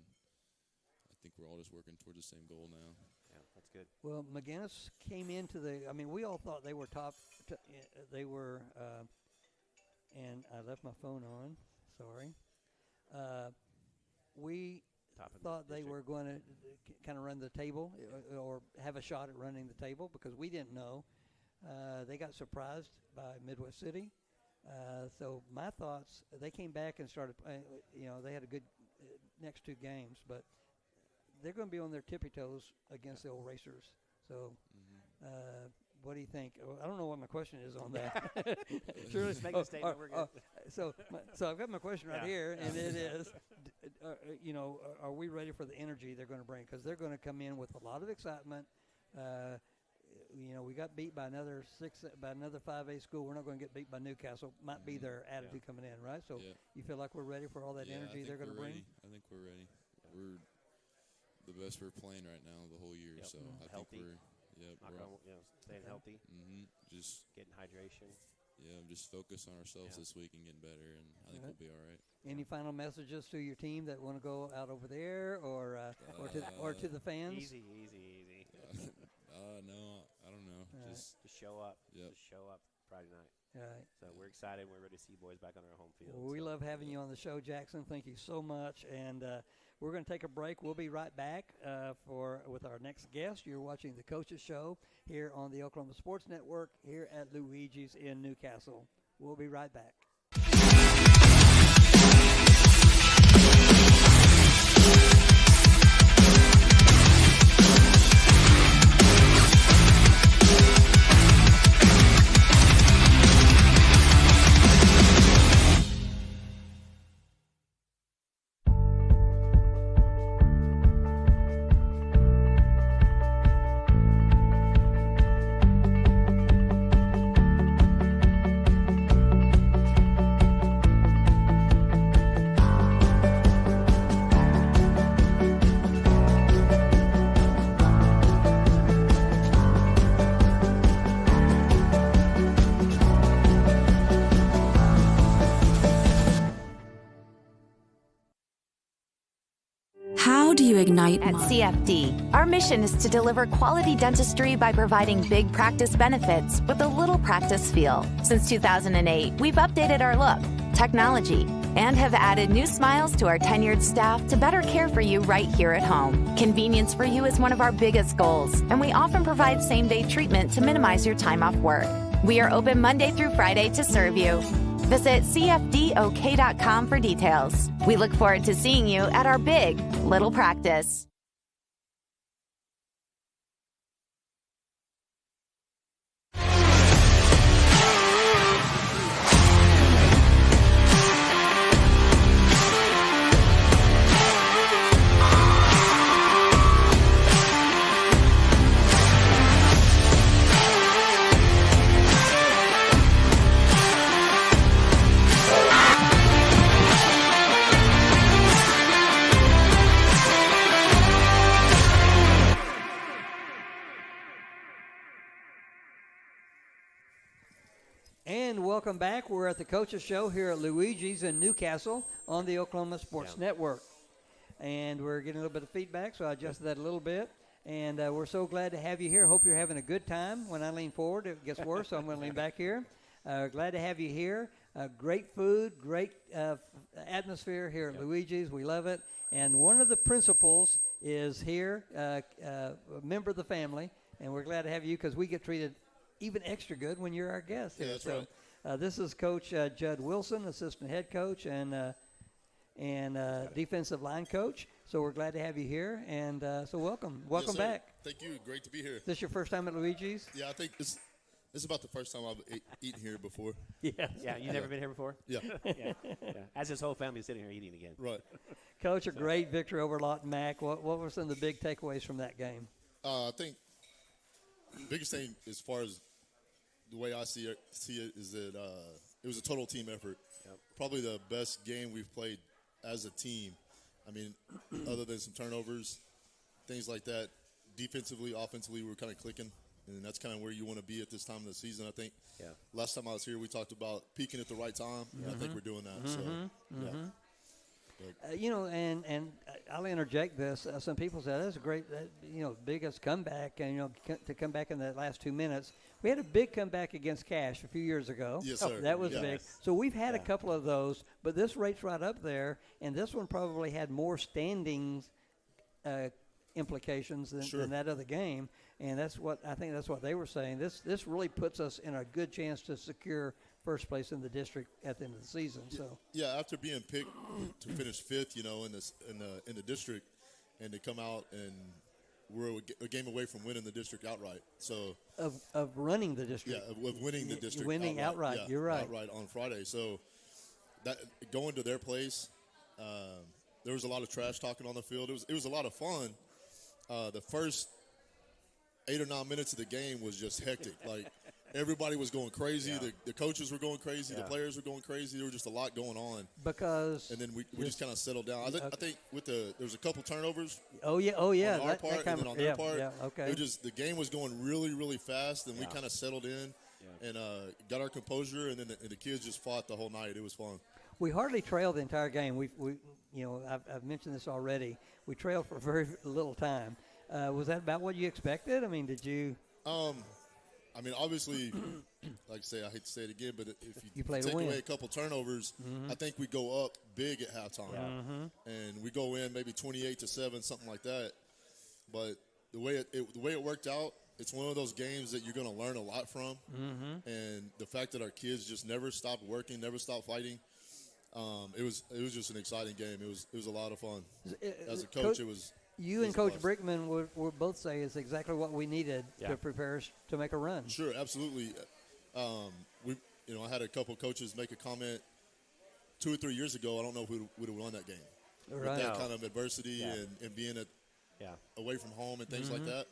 I think we're all just working towards the same goal now. Yeah, that's good. Well, McGinnis came into we all thought they were top. They were, and I left my phone on. Sorry. We thought they were going to kind of run the table or have a shot at running the table, because we didn't know. They got surprised by Midwest City. So my thoughts, they came back and started, they had a good next 2 games, but they're going to be on their tippy toes against the old Racers. So, what do you think? Oh, I don't know what my question is on that. Sure, let's make a statement. We're good. So I've got my question right here, and it is, are we ready for the energy they're going to bring? Because they're going to come in with a lot of excitement. We got beat by another 5A school. We're not going to get beat by Newcastle. Might be their attitude coming in, right? So you feel like we're ready for all that energy they're going to bring? I think we're ready. We're the best we're playing right now the whole year. So I think we're staying healthy. Just getting hydration. Yeah, just focus on ourselves this week and getting better, and I think we'll be all right. Any final messages to your team that want to go out over there, or to the fans? Easy. No, I don't know. Just show up. Yep. Just show up Friday night. Right. So we're excited. We're ready to see boys back on our home field. Well, we love having you on the show, Jackson. Thank you so much. And we're going to take a break. We'll be right back with our next guest. You're watching the Coaches Show here on the Oklahoma Sports Network here at Luigi's in Newcastle. We'll be right back. How do you ignite At CFD, our mission is to deliver quality dentistry by providing big practice benefits with a little practice feel. Since 2008, we've updated our look, technology, and have added new smiles to our tenured staff to better care for you right here at home. Convenience for you is one of our biggest goals, and we often provide same-day treatment to minimize your time off work. We are open Monday through Friday to serve you. Visit cfdok.com for details. We look forward to seeing you at our big little practice. And welcome back. We're at the Coaches Show here at Luigi's in Newcastle on the Oklahoma Sports Network. And we're getting a little bit of feedback, so I adjusted that a little bit. And we're so glad to have you here. Hope you're having a good time. When I lean forward, it gets worse, so I'm going to lean back here. Glad to have you here. Great food, great atmosphere here at Luigi's. We love it. And one of the principals is here, a member of the family. And we're glad to have you because we get treated even extra good when you're our guest here. Yeah, that's right. This is Coach Judd Wilson, assistant head coach and defensive line coach. So we're glad to have you here, and so welcome Yes, back. Thank you. Great to be here. Is this your first time at Luigi's? Yeah, I think this is about the first time I've eaten here before. Yes. Yeah, you've never been here before? Yeah. Yeah. As his whole family is sitting here eating again. Right. Coach, a great victory over Lawton Mac. What were some of the big takeaways from that game? I think the biggest thing as far as the way I see it is that it was a total team effort. Yep. Probably the best game we've played as a team. I mean, other than some turnovers, things like that. Defensively, offensively, we were kind of clicking, and that's kind of where you want to be at this time of the season, I think. Yeah. Last time I was here, we talked about peaking at the right time, and I think we're doing that. So, yeah. And I'll interject this. Some people said that's a great, biggest comeback, and to come back in the last 2 minutes. We had a big comeback against Cash a few years ago. Yes, sir. That was Yeah. big. So we've had a couple of those, but this rate's right up there, and this one probably had more standings implications than that other game, and that's what they were saying. This really puts us in a good chance to secure first place in the district at the end of the season. So yeah, after being picked to finish fifth, in the district, and to come out and we're a game away from winning the district outright. So of running the district. Yeah, of winning the district. Winning outright. Yeah, You're right. Outright on Friday. So that going to their place, there was a lot of trash talking on the field. It was a lot of fun. The first 8 or 9 minutes of the game was just hectic. Like everybody was going crazy. Yeah. The coaches were going crazy. Yeah. The players were going crazy. There was just a lot going on. Because And then we just kind of settled down. I think there was a couple turnovers. Oh yeah. On our part, and then on their yeah, part, yeah, okay. the game was going really, really fast, and we kind of settled in and got our composure, and then the kids just fought the whole night. It was fun. We hardly trailed the entire game. We I've mentioned this already. We trailed for very little time. Was that about what you expected? I mean, did you? I mean, obviously, like I say, I hate to say it again, but if you play to take win. away a couple turnovers, I think we go up big at halftime, and we go in maybe 28-7, something like that. But the way it worked out, it's one of those games that you're going to learn a lot from, and the fact that our kids just never stopped working, never stopped fighting. It was just an exciting game. It was a lot of fun. As a coach, it was. You and Coach Brickman would both say it's exactly what we needed to prepare us to make a run. Sure, absolutely. I had a couple coaches make a comment 2 or 3 years ago. I don't know who would have won that game. Right. With that kind of adversity and being away from home and things like that.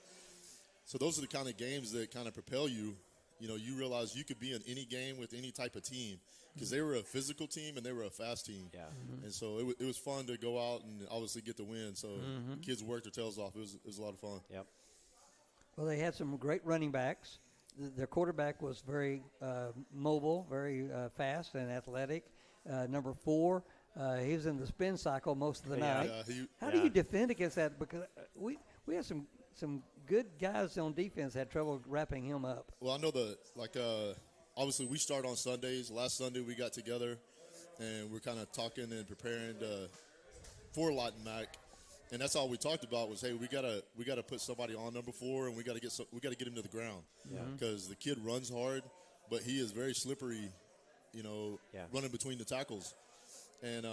So those are the kind of games that kind of propel you. You realize you could be in any game with any type of team because they were a physical team and they were a fast team. Yeah. And so it was fun to go out and obviously get the win. So the kids worked their tails off. It was a lot of fun. Yep. Well, they had some great running backs. Their quarterback was very mobile, very fast and athletic. Number 4, he was in the spin cycle most of the night. How do you defend against that? Because we had some good guys on defense had trouble wrapping him up. Well, I know obviously we start on Sundays. Last Sunday we got together and we're kind of talking and preparing for Lawton Mack. And that's all we talked about was, hey, we gotta put somebody on number 4 and we gotta get him to the ground because the kid runs hard, but he is very slippery, running between the tackles. And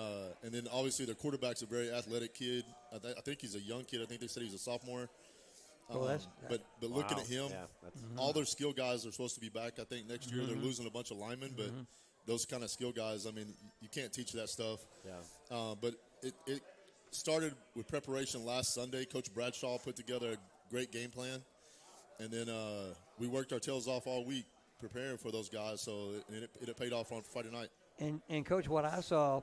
then obviously their quarterback's a very athletic kid. I think he's a young kid. I think they said he's a sophomore. But looking at him, all their skill guys are supposed to be back. I think next year they're losing a bunch of linemen, but those kind of skill guys, I mean, you can't teach that stuff. Yeah. But it started with preparation last Sunday. Coach Bradshaw put together a great game plan, and then we worked our tails off all week preparing for those guys. So it paid off on Friday night. And Coach, what I saw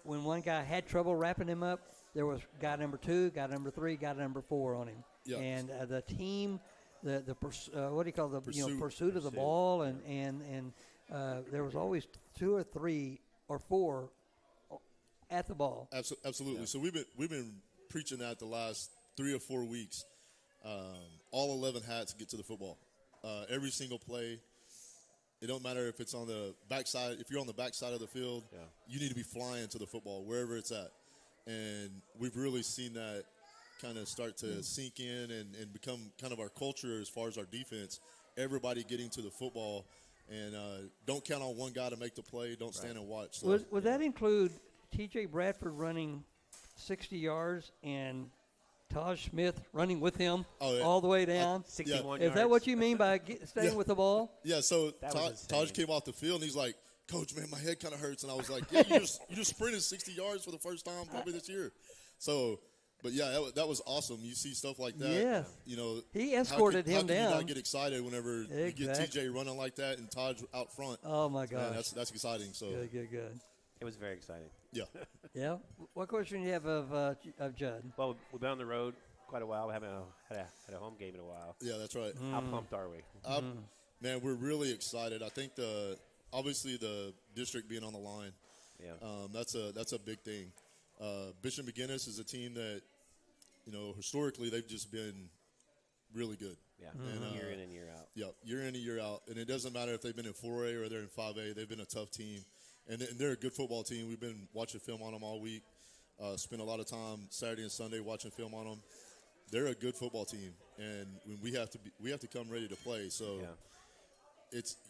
when one guy had trouble wrapping him up, there was guy number 2, guy number 3, guy number 4 on him. Yeah. And the team, what do you call pursuit of the ball, and there was always 2 or 3 or 4 at the ball. Absolutely. Yeah. So we've been preaching that the last 3 or 4 weeks. All 11 hats get to the football. Every single play. It don't matter if it's on the backside. If you're on the backside of the field, you need to be flying to the football wherever it's at. And we've really seen that kind of start to sink in and become kind of our culture as far as our defense. Everybody getting to the football, and don't count on one guy to make the play. Don't stand and watch. So, would that include T.J. Bradford running 60 yards and Taj Smith running with him all the way down? 61 yards. Is that what you mean by staying with the ball? Yeah, so Taj came off the field, and he's like, Coach, man, my head kind of hurts. And I was like, yeah, you just sprinted 60 yards for the first time probably this year. So, but, yeah, that was awesome. You see stuff like that. Yeah. He escorted him down. How can you not get excited whenever you get T.J. running like that and Taj out front? Oh, my gosh. Man, that's exciting. So Good. It was very exciting. Yeah. Yeah. What question do you have of Judd? Well, we've been on the road quite a while. We haven't had a home game in a while. Yeah, that's right. How pumped are we? Man, we're really excited. I think obviously the district being on the line, that's a big thing. Bishop McGuinness is a team that, historically they've just been really good. Yeah, and, year in and year out. Yeah, year in and year out. And it doesn't matter if they've been in 4A or they're in 5A. They've been a tough team. And they're a good football team. We've been watching film on them all week. Spent a lot of time Saturday and Sunday watching film on them. They're a good football team, and we have to come ready to play. So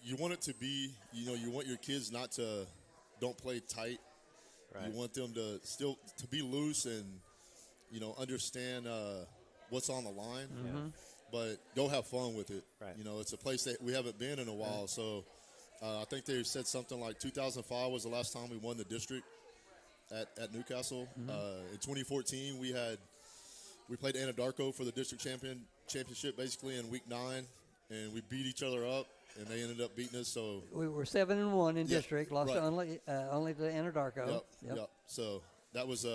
you want it to be, you want your kids don't play tight. Right. You want them to be loose and understand what's on the line. Mm-hmm. But go have fun with it. Right. You know, it's a place that we haven't been in a while. So I think they said something like 2005 was the last time we won the district at Newcastle. In 2014, we played Anadarko for the district championship basically in week 9, and we beat each other up, and they ended up beating us. So we were 7-1 in district, lost right. only to Anadarko. Yep. So that was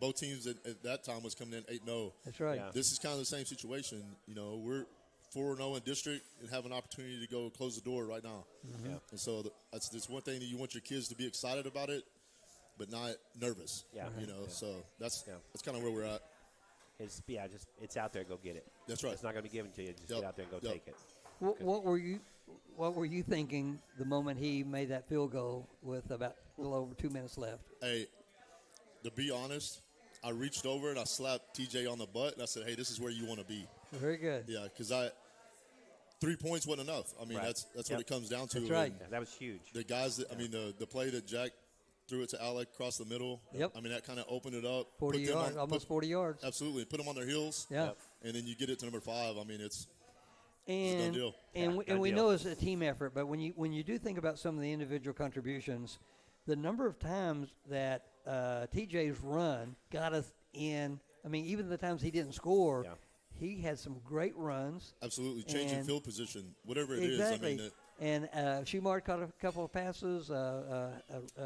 both teams at that time was coming in 8-0. That's right. Yeah. This is kind of the same situation. You know, we're 4-0 in district and have an opportunity to go close the door right now. Yeah. And so that's one thing that you want your kids to be excited about it, but not nervous. Yeah. You know, so that's Yeah. kind of where we're at. It's out there. Go get it. That's right. It's not going to be given to you. Just Yep. get out there and go Yep. take it. What were you thinking the moment he made that field goal with about a little over 2 minutes left? Hey, to be honest, I reached over and I slapped TJ on the butt and I said, "Hey, this is where you want to be." Very good. Yeah, because 3 points wasn't enough. I mean, Right. that's Yep. what it comes down to. That's right. And Yeah, that was huge. the guys that I mean, the play that Jack threw it to Alec across the middle. Yep. I mean, that kind of opened it up. 40 put them yards, almost 40 yards. Absolutely, put them on their heels. Yeah. Yep. And then you get it to number 5. I mean, it's a done And deal. and done we deal. know it's a team effort, but when you do think about some of the individual contributions, the number of times that TJ's run got us in. I mean, even the times he didn't score, Yeah. he had some great runs. absolutely changing And- field position, whatever it Exactly. is. I mean, And Shumard caught a couple of passes.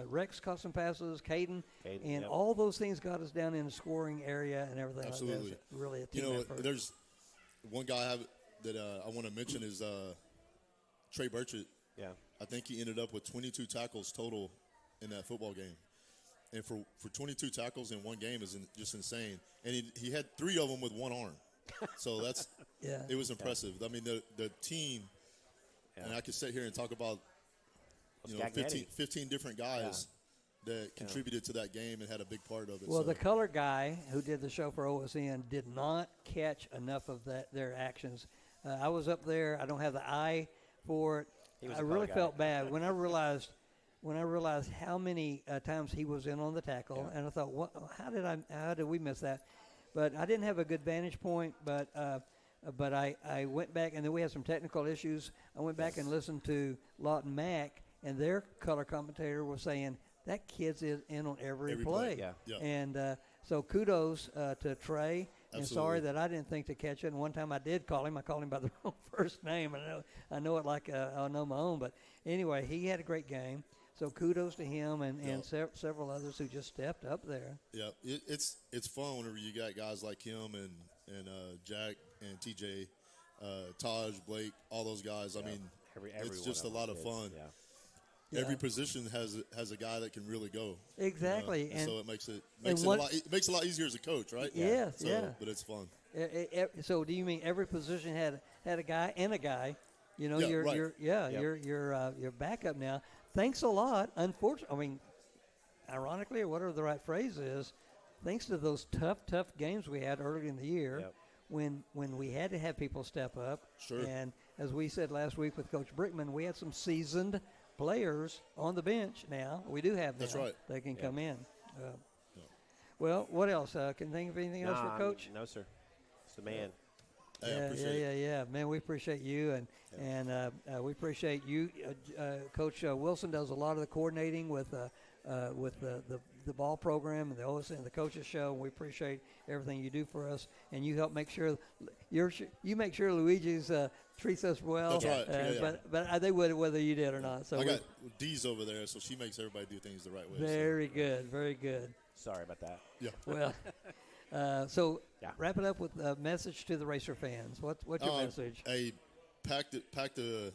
Rex caught some passes. Caden. Caden, And yep. all those things got us down in the scoring area and everything. Absolutely. Like that. Really a you team know, effort. there's one guy that I want to mention is Trey Burchett. Yeah. I think he ended up with 22 tackles total in that football game. And for 22 tackles in one game is just insane. And he had 3 of them with one arm. So Yeah. it was impressive. I mean, the team, Yeah. and I could sit here and talk about, Well, 15 different guys that contributed to that game and had a big part of it. Well, so. the color guy who did the show for OSN did not catch enough of their actions. I was up there. I don't have the eye for it. He was I a really color guy. felt bad when I realized how many times he was in on the tackle, and I thought, how did we miss that? But I didn't have a good vantage point. But I went back, and then we had some technical issues. I went back and listened to Lawton Mack, and their color commentator was saying that kid's in on every play. Yeah. Yeah. And so kudos to Trey. And sorry Absolutely. that I didn't think to catch it. And one time I did call him. I called him by the wrong first name. I know it like I know my own. But anyway, he had a great game. So kudos to him and several others who just stepped up there. Yeah, it's fun whenever you got guys like him and Jack and TJ, Taj, Blake, all those guys. I mean, it's just a lot of fun. Yeah. Every position has a guy that can really go. Exactly. And so it makes it a lot easier as a coach, right? Yes, So, yeah. But it's fun. So do you mean every position had a guy and a guy? You know, Yeah, right. your backup now. Thanks a lot. Unfortunately, I mean, ironically, or whatever the right phrase is, thanks to those tough games we had early in the year, Yep. when we had to have people step up. Sure. And as we said last week with Coach Brickman, we had some seasoned players on the bench now. We do have That's now. right. They can come in. Well, what else? Can you think of anything else for Coach? No, sir. It's the man. Hey, I appreciate it. Yeah. Man, we appreciate you, and we appreciate you. Coach Wilson does a lot of the coordinating with the ball program and the OSN and the coaches show. And we appreciate everything you do for us, and you help make sure you make sure Luigi's treats us well. That's right. But they would whether you did or not. So I got Dee's over there, so she makes everybody do things the right way. very good, very good. Sorry about that. Yeah. Well, so Yeah. wrap it up with a message to the Racer fans. What's your message? Hey, pack the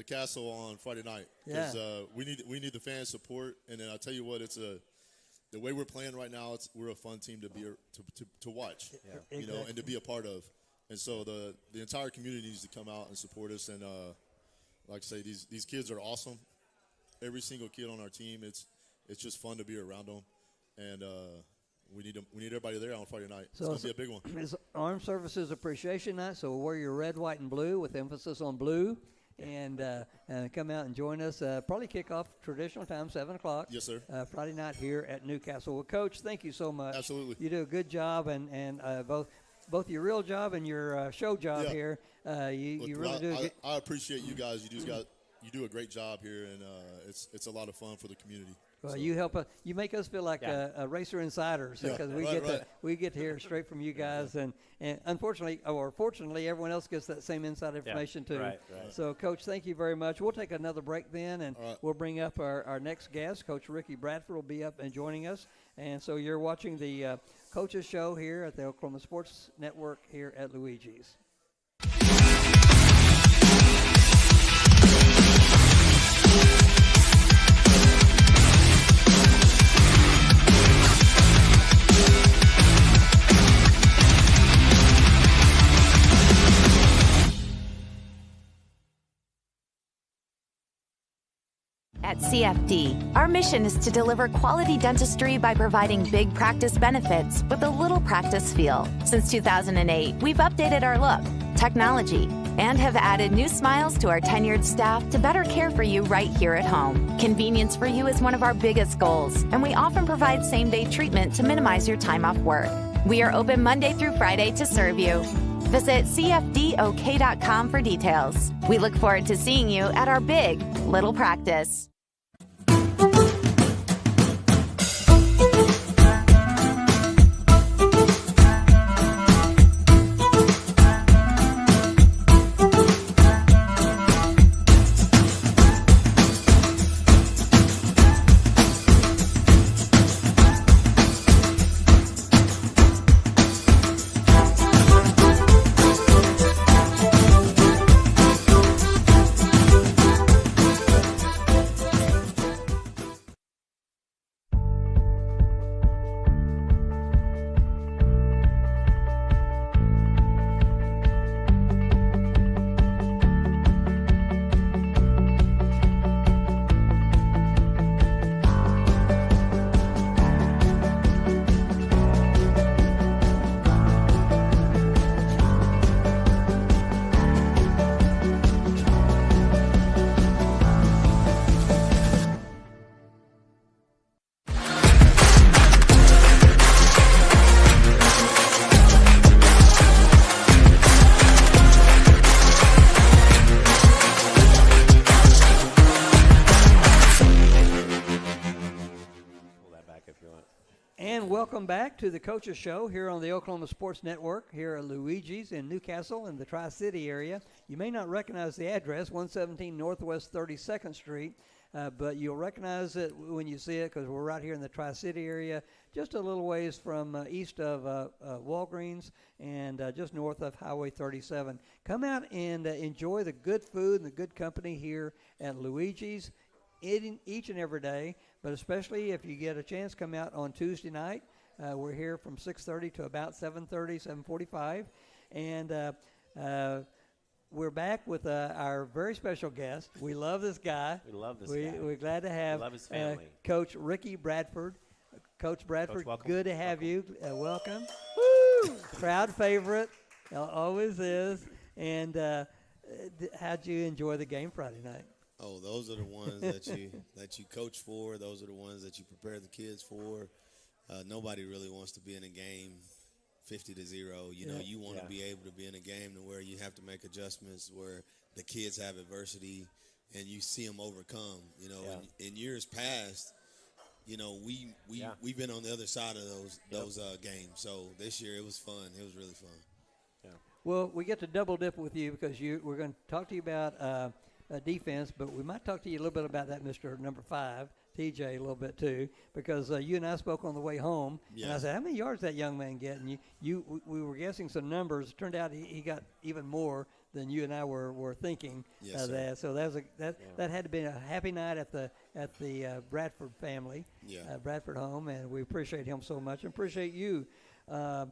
castle on Friday night because we need the fan support. And then I'll tell you what, the way we're playing right now. We're a fun team to watch, you know, and to be a part of. And so the entire community needs to come out and support us. And like I say, these kids are awesome. Every single kid on our team, it's just fun to be around them. And we need everybody there on Friday night. So it's going to be a big one. It's Armed Services Appreciation Night, so wear your red, white, and blue with emphasis on blue, and come out and join us. Probably kick off traditional time, 7 o'clock. Yes, sir. Friday night here at Newcastle. Well, Coach, thank you so much. Absolutely. You do a good job, and both both your real job and your show job Yeah. here. You Look, really do. I appreciate you guys. You do a great job here, and it's a lot of fun for the community. Well, So, you help us. You make us feel like Yeah. a racer insiders Yeah, because right. we get to hear straight from you guys, and unfortunately or fortunately, everyone else gets that same inside information too. Right. So, Coach, thank you very much. We'll take another break then, and All right. we'll bring up our next guest. Coach Ricky Bradford will be up and joining us. And so you're watching the Coaches Show here at the Oklahoma Sports Network here at Luigi's. At CFD, our mission is to deliver quality dentistry by providing big practice benefits with a little practice feel. Since 2008, we've updated our look, technology, and have added new smiles to our tenured staff to better care for you right here at home. Convenience for you is one of our biggest goals, and we often provide same-day treatment to minimize your time off work. We are open Monday through Friday to serve you. Visit cfdok.com for details. We look forward to seeing you at our big little practice. And welcome back to the Coaches Show here on the Oklahoma Sports Network here at Luigi's in Newcastle in the Tri-City area. You may not recognize the address, 117 Northwest 32nd Street, but you'll recognize it when you see it because we're right here in the Tri-City area, just a little ways from east of Walgreens and just north of Highway 37. Come out and enjoy the good food and the good company here at Luigi's each and every day, but especially if you get a chance, come out on Tuesday night. We're here from 6:30 to about 7:30, 7:45, and we're back with our very special guest. We love this guy. We love this guy. We're glad to have We love his family. Coach Ricky Bradford. Coach Bradford, Coach, welcome. good to have you. Welcome. Woo! Crowd favorite, always is. And how'd you enjoy the game Friday night? Oh, those are the ones that you coach for. Those are the ones that you prepare the kids for. Nobody really wants to be in a game 50-0. You know, you want to be able to be in a game to where you have to make adjustments, where the kids have adversity, and you see them overcome. You know, in years past, you know, we've been on the other side of those games. So this year it was fun. It was really fun. Yeah. Well, we get to double dip with you because we're going to talk to you about defense, but we might talk to you a little bit about that Mr. Number 5, TJ, a little bit too, because you and I spoke on the way home, and I said, how many yards that young man get? And we were guessing some numbers. It turned out he got even more than you and I were thinking. Yes, that. So that had to be a happy night at the Bradford family, Bradford home, and we appreciate him so much and appreciate you. You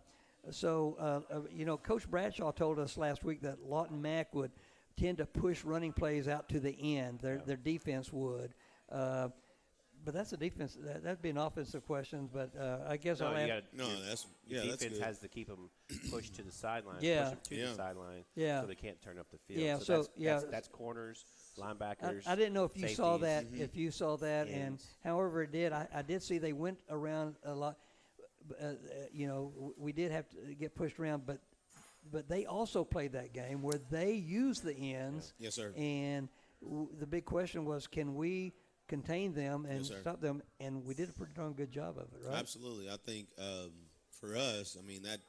know, Coach Bradshaw told us last week that Lawton Mack would tend to push running plays out to the end. Their defense would. But that's a defense. That'd be an offensive question. But I guess No, I'll you have. your that's defense good. has to keep them pushed to the sideline. Yeah. Push them to the sideline. Yeah. So they can't turn up the field. Yeah, That's corners, linebackers. I didn't know if you saw that. safeties. If you saw that, and Ends. however it did, I did see they went around a lot. we did have to get pushed around, but they also played that game where they used the ends. Yes, sir. And the big question was, can we contain them and stop them? And we did a pretty darn good job of it, right? Absolutely. I think for us, I mean, that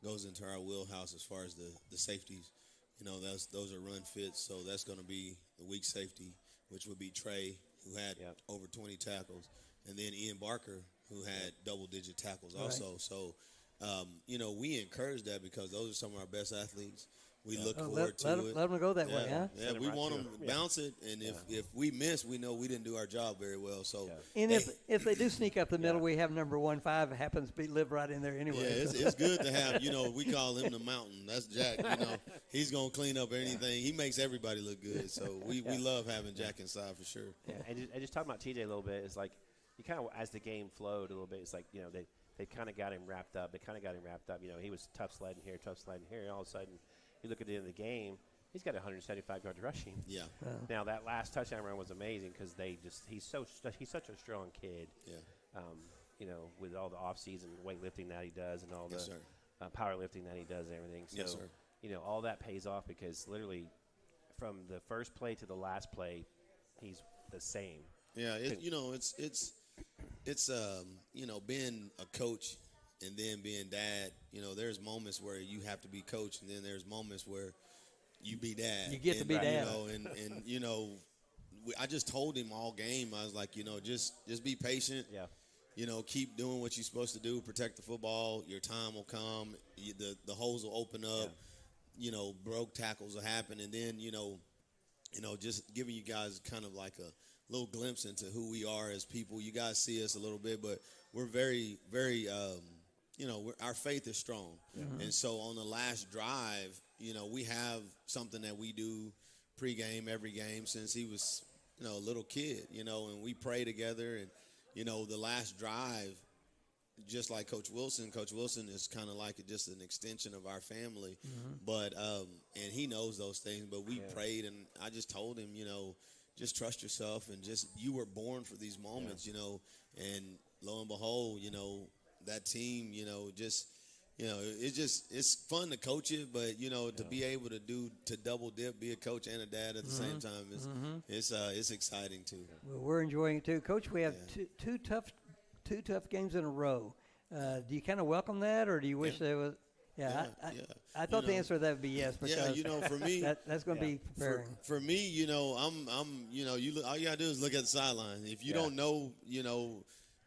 goes into our wheelhouse as far as the safeties. Those are run fits, so that's going to be the weak safety, which would be Trey, who had over 20 tackles, and then Ian Barker, who had double-digit tackles also. So, we encourage that because those are some of our best athletes. We look forward to it. Let them go that way, huh? Yeah, we want them to bounce it, and if we miss, we know we didn't do our job very well. So, and if they do sneak up the middle, we have number 15 happens to live right in there anyway. Yeah, it's good to have. We call him the mountain. That's Jack. He's gonna clean up anything. He makes everybody look good. So we love having Jack inside for sure. Yeah, and just talking about TJ a little bit, it's like you kind of as the game flowed a little bit, it's like they kind of got him wrapped up. He was tough sledding here, and all of a sudden. You look at the end of the game, he's got 175 yards rushing. Yeah. Now that last touchdown run was amazing because he's such a strong kid. Yeah. With all the off-season weightlifting that he does and all the powerlifting that he does and everything. So, yes, sir. All that pays off because literally from the first play to the last play, he's the same. Yeah. It's being a coach. And then being dad, there's moments where you have to be coach, and then there's moments where you be dad. You get to be dad. I just told him all game. I was like, just be patient. Yeah. Keep doing what you're supposed to do. Protect the football. Your time will come. The holes will open up. Yeah. Broke tackles will happen, and then just giving you guys kind of like a little glimpse into who we are as people. You guys see us a little bit, but we're very, very. Our faith is strong. Mm-hmm. And so on the last drive, we have something that we do pregame every game since he was, a little kid, and we pray together. And, the last drive, just like Coach Wilson is kind of like just an extension of our family. Mm-hmm. But, and he knows those things, but we prayed, and I just told him, just trust yourself and you were born for these moments, and lo and behold, that team, it's fun to coach it, but to be able to double dip, be a coach and a dad at the same time it's exciting too. Well, we're enjoying it too, Coach. We have two tough games in a row. Do you kind of welcome that, or do you wish there was? I thought the answer to that would be yes. Because for me, that's going to be preparing. For me, I'm all you gotta do is look at the sideline. If you don't know,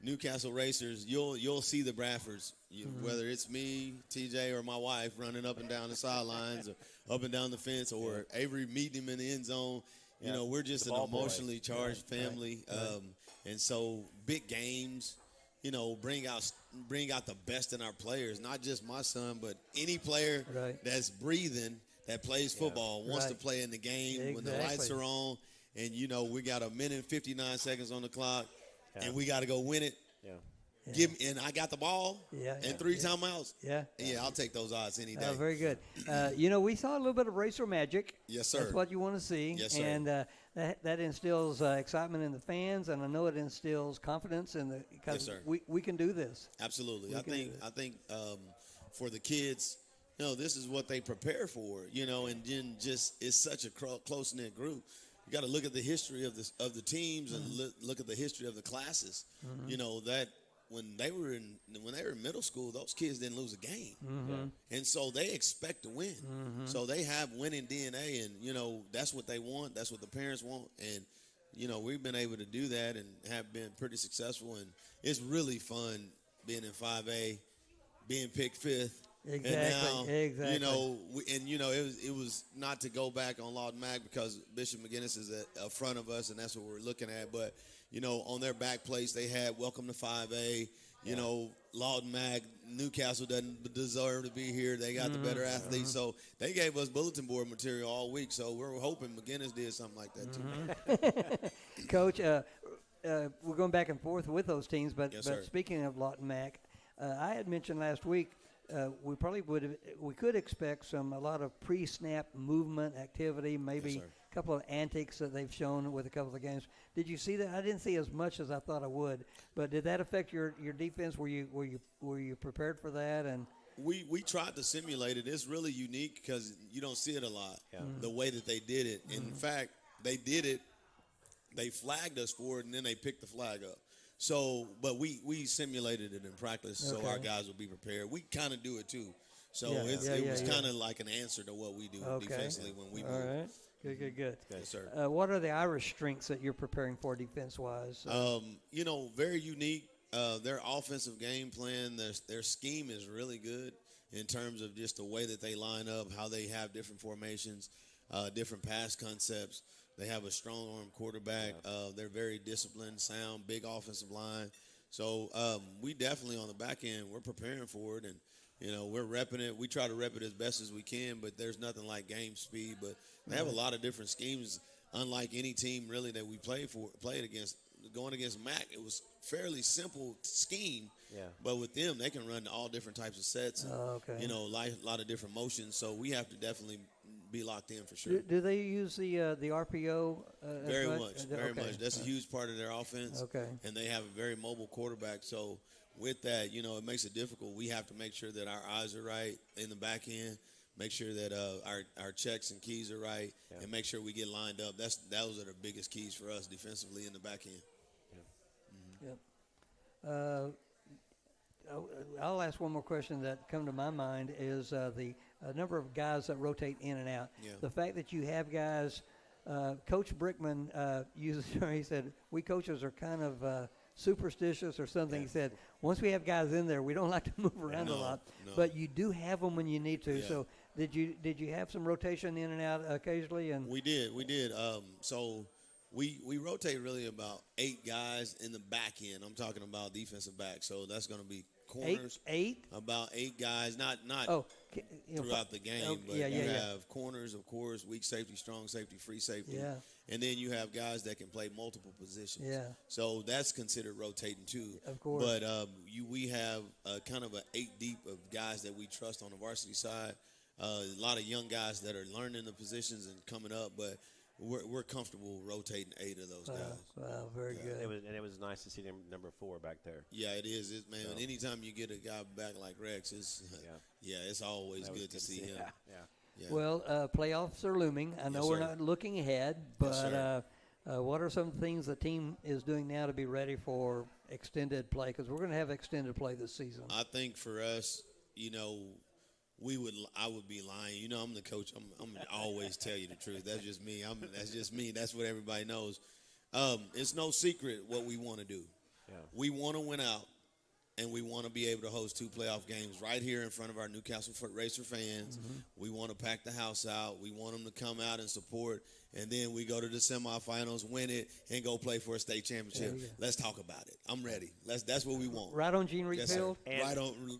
Newcastle racers, you'll see the Bradfords, whether it's me, TJ, or my wife running up and down the sidelines or up and down the fence, or Avery meeting him in the end zone. We're just an emotionally charged family. Right. And so big games, bring out the best in our players, not just my son, but any player that's breathing, that plays football, wants to play in the game when the lights are on. And, we got a minute and 59 seconds on the clock. Yeah. And we got to go win it. Yeah. And I got the ball. And 3 timeouts. Yeah. I'll take those odds any day. Very good. We saw a little bit of racer magic. Yes, sir. That's what you want to see. Yes, sir. And that instills excitement in the fans, and I know it instills confidence because we can do this. Absolutely. I think for the kids, this is what they prepare for. And then it's such a close knit group. You got to look at the history of the teams and look at the history of the classes. Mm-hmm. That when they were in middle school, those kids didn't lose a game, and so they expect to win. Mm-hmm. So they have winning DNA, and that's what they want. That's what the parents want, and we've been able to do that and have been pretty successful. And it's really fun being in 5A, being picked 5th. Exactly. And now, it was not to go back on Lawton Mack because Bishop McGinnis is in front of us, and that's what we're looking at. But, on their back place, they had welcome to 5A. Lawton Mack, Newcastle doesn't deserve to be here. They got the better athletes. So they gave us bulletin board material all week. So we're hoping McGinnis did something like that too. Coach, we're going back and forth with those teams. But speaking of Lawton Mack, I had mentioned last week, we could expect a lot of pre-snap movement activity, maybe couple of antics that they've shown with a couple of games. Did you see that? I didn't see as much as I thought I would, but did that affect your defense? Were you prepared for that? And we tried to simulate it. It's really unique because you don't see it a lot. Yeah. The way that they did it. In fact, they did it. They flagged us for it, and then they picked the flag up. So, but we simulated it in practice, so our guys will be prepared. We kind of do it too. So it was kind of like an answer to what we do defensively when we move. All right. Good. Yes, sir. What are the Irish strengths that you're preparing for defense-wise? Very unique. Their offensive game plan, their scheme is really good in terms of just the way that they line up, how they have different formations, different pass concepts. They have a strong arm quarterback. They're very disciplined, sound, big offensive line. So we definitely on the back end, we're preparing for it, and we're repping it. We try to rep it as best as we can, but there's nothing like game speed. But they have a lot of different schemes, unlike any team really that we played against. Going against MAC, it was fairly simple scheme. Yeah. But with them, they can run all different types of sets. And, a lot of different motions. So we have to definitely be locked in for sure. Do they use the RPO? Very much. That's a huge part of their offense. Okay. And they have a very mobile quarterback. So with that, it makes it difficult. We have to make sure that our eyes are right in the back end. Make sure that our checks and keys are right, and make sure we get lined up. Those are the biggest keys for us defensively in the back end. I'll ask one more question that come to my mind is the number of guys that rotate in and out. Yeah. The fact that you have guys, Coach Brickman he said, we coaches are kind of superstitious or something. He said, once we have guys in there, we don't like to move around a lot. No. But you do have them when you need to. Yeah. So did you have some rotation in and out occasionally? And we did. So we rotate really about 8 guys in the back end. I'm talking about defensive back. So that's going to be corners. Eight? About 8 guys. Not throughout the game, but you have corners, of course, weak safety, strong safety, free safety. Yeah. And then you have guys that can play multiple positions. Yeah. So that's considered rotating too. Of course. But we have kind of an 8 deep of guys that we trust on the varsity side. A lot of young guys that are learning the positions and coming up, but we're comfortable rotating 8 of those guys. Wow, very good. It was nice to see them number 4 back there. Yeah, it is. Anytime you get a guy back like Rex, it's always good to see him. Yeah. Well, playoffs are looming. I know we're not looking ahead, but what are some things the team is doing now to be ready for extended play? Because we're going to have extended play this season. I think for us, I would be lying. I'm the coach. I'm gonna always tell you the truth. That's just me. That's just me. That's what everybody knows. It's no secret what we want to do. Yeah. We want to win out, and we want to be able to host 2 playoff games right here in front of our Newcastle Racer fans. Mm-hmm. We want to pack the house out. We want them to come out and support. And then we go to the semifinals, win it, and go play for a state championship. Let's talk about it. I'm ready. That's what we want. Right on Gene Reed Field?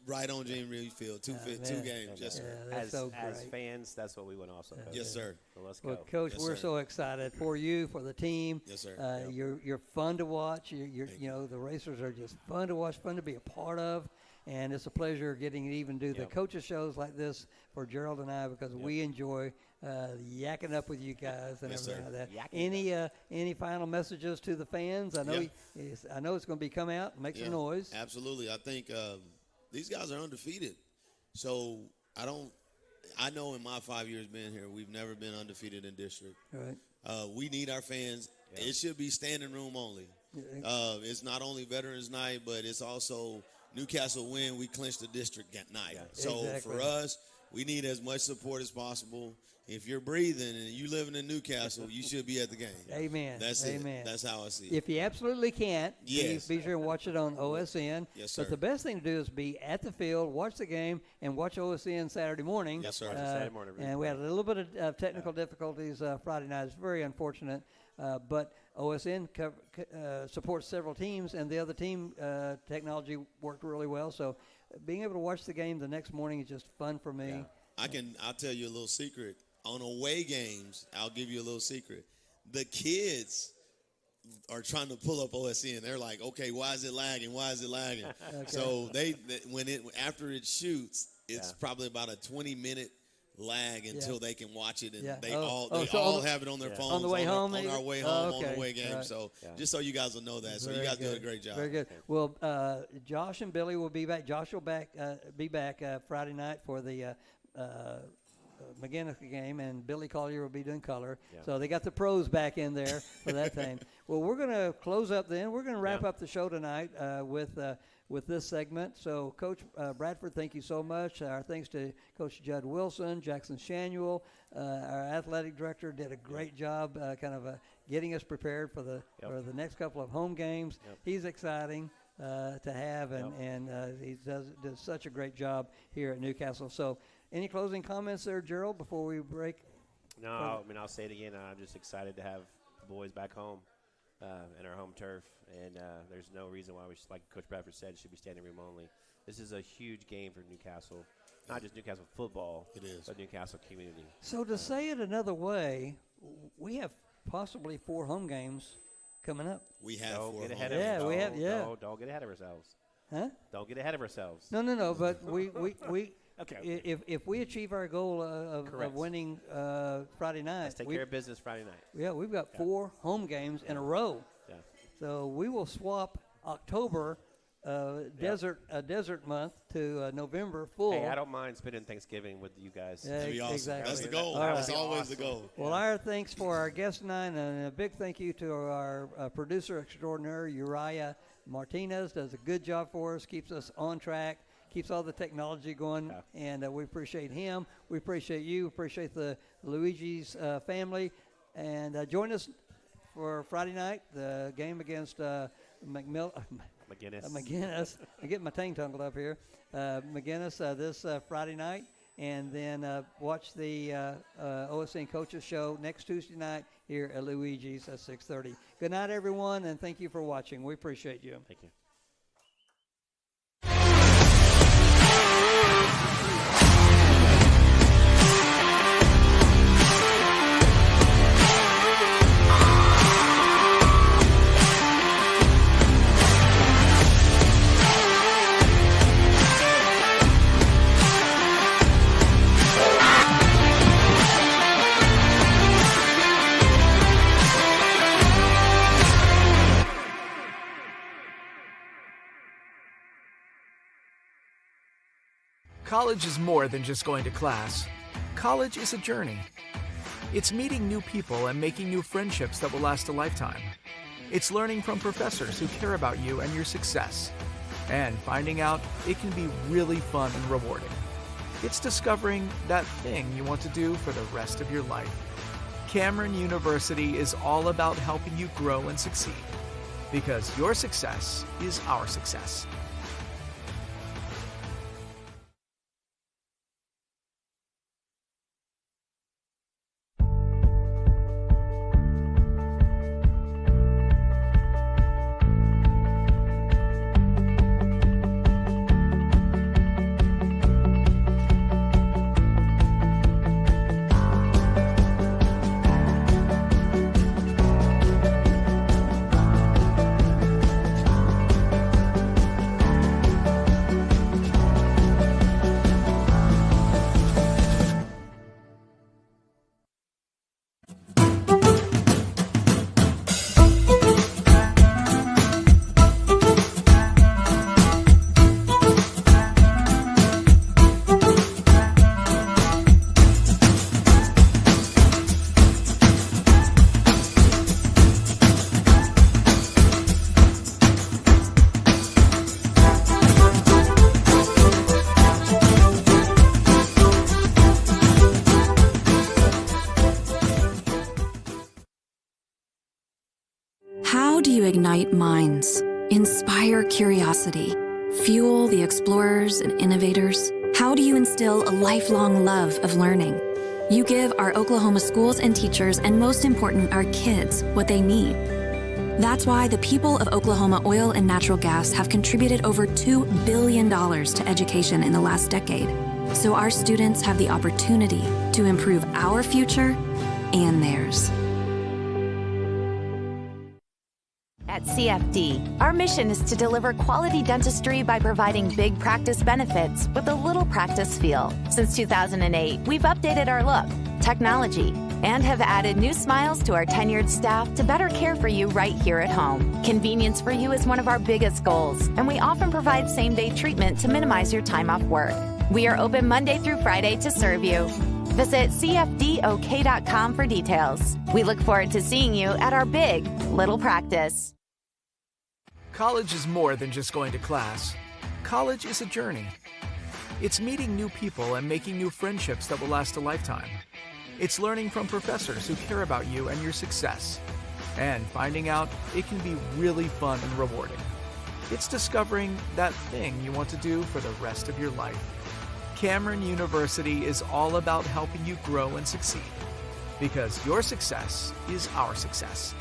Right on Gene Reed Field. 2 games. Yes, sir. That's as fans, that's what we want also. Yes, sir. So let's go. Well, Coach, Yes, we're sir. so excited for you, for the team. Yes, sir. You're fun to watch. The racers are just fun to watch, fun to be a part of. And it's a pleasure getting to even do the coaches shows like this for Gerald and I because we enjoy yakking up with you guys and everything like that. Any final messages to the fans? I know I know it's going to be come out and make some noise. Absolutely. I think these guys are undefeated. So I know in my 5 years being here, we've never been undefeated in district. Right. We need our fans. Yeah. It should be standing room only. It's not only Veterans Night, but it's also Newcastle win. We clinched the district night. Yeah. So for us, we need as much support as possible. If you're breathing and you living in Newcastle, you should be at the game. Amen. That's Amen. it. That's how I see it. If you absolutely can't, yes. be sure and watch it on OSN. Yes, sir. But the best thing to do is be at the field, watch the game, and watch OSN Saturday morning. Yes, sir. Saturday morning. And we had a little bit of technical difficulties Friday night. It's very unfortunate. But OSN supports several teams, and the other team technology worked really well. So being able to watch the game the next morning is just fun for me. Yeah. I'll tell you a little secret. On away games, I'll give you a little secret. The kids are trying to pull up OSN. They're like, okay, why is it lagging? Why is it lagging? Okay. So after it shoots, it's probably about a 20-minute lag until they can watch it, and they so all have it on their phones on the way home. On our way home, on the way game. Right. So just so you guys will know that. So you guys did a great job. Very good. Well, Josh and Billy will be back. Josh will be back Friday night for the McGinnis game, and Billy Collier will be doing color. Yeah. So they got the pros back in there for that time. Well, we're going to close up then. We're going to wrap up the show tonight with this segment. So, Coach Bradford, thank you so much. Our thanks to Coach Judd Wilson, Jackson Shanuel, our athletic director did a great job getting us prepared for the next couple of home games. Yep. He's exciting to have, and he does such a great job here at Newcastle. So, any closing comments there, Gerald, before we break? No, I mean, I'll say it again. I'm just excited to have the boys back home in our home turf, and there's no reason why we should, like Coach Bradford said, should be standing room only. This is a huge game for Newcastle, not just Newcastle football, but Newcastle community. So to say it another way, we have possibly 4 home games coming up. We have 4 home games. We have. Don't get ahead of ourselves. Huh? Don't get ahead of ourselves. No. But we okay. If we achieve our goal of winning Friday night, let's take care of business Friday night. Yeah, we've got 4 home games in a row. Yeah. So we will swap October desert month to November full. Hey, I don't mind spending Thanksgiving with you guys. Yeah, That'd be awesome. Exactly. That's the goal. That's always the goal. Well, our thanks for our guest tonight, and a big thank you to our producer extraordinaire, Uriah Martinez. Does a good job for us, keeps us on track, keeps all the technology going, and we appreciate him. We appreciate you. Appreciate the Luigi's family. And join us for Friday night, the game against McGinnis. I get my tongue tangled up here. McGinnis this Friday night, and then watch the OSN Coaches Show next Tuesday night here at Luigi's at 6:30. Good night, everyone, and thank you for watching. We appreciate you. Thank you. College is more than just going to class. College is a journey. It's meeting new people and making new friendships that will last a lifetime. It's learning from professors who care about you and your success. And finding out it can be really fun and rewarding. It's discovering that thing you want to do for the rest of your life. Cameron University is all about helping you grow and succeed. Because your success is our success. How do you ignite minds, inspire curiosity, fuel the explorers and innovators? How do you instill a lifelong love of learning? You give our Oklahoma schools and teachers, and most important, our kids, what they need. That's why the people of Oklahoma Oil and Natural Gas have contributed over $2 billion to education in the last decade, so our students have the opportunity to improve our future and theirs. At CFD, our mission is to deliver quality dentistry by providing big practice benefits with a little practice feel. Since 2008, we've updated our look, technology, and have added new smiles to our tenured staff to better care for you right here at home. Convenience for you is one of our biggest goals, and we often provide same-day treatment to minimize your time off work. We are open Monday through Friday to serve you. Visit cfdok.com for details. We look forward to seeing you at our big little practice. College is more than just going to class. College is a journey. It's meeting new people and making new friendships that will last a lifetime. It's learning from professors who care about you and your success. And finding out it can be really fun and rewarding. It's discovering that thing you want to do for the rest of your life. Cameron University is all about helping you grow and succeed. Because your success is our success.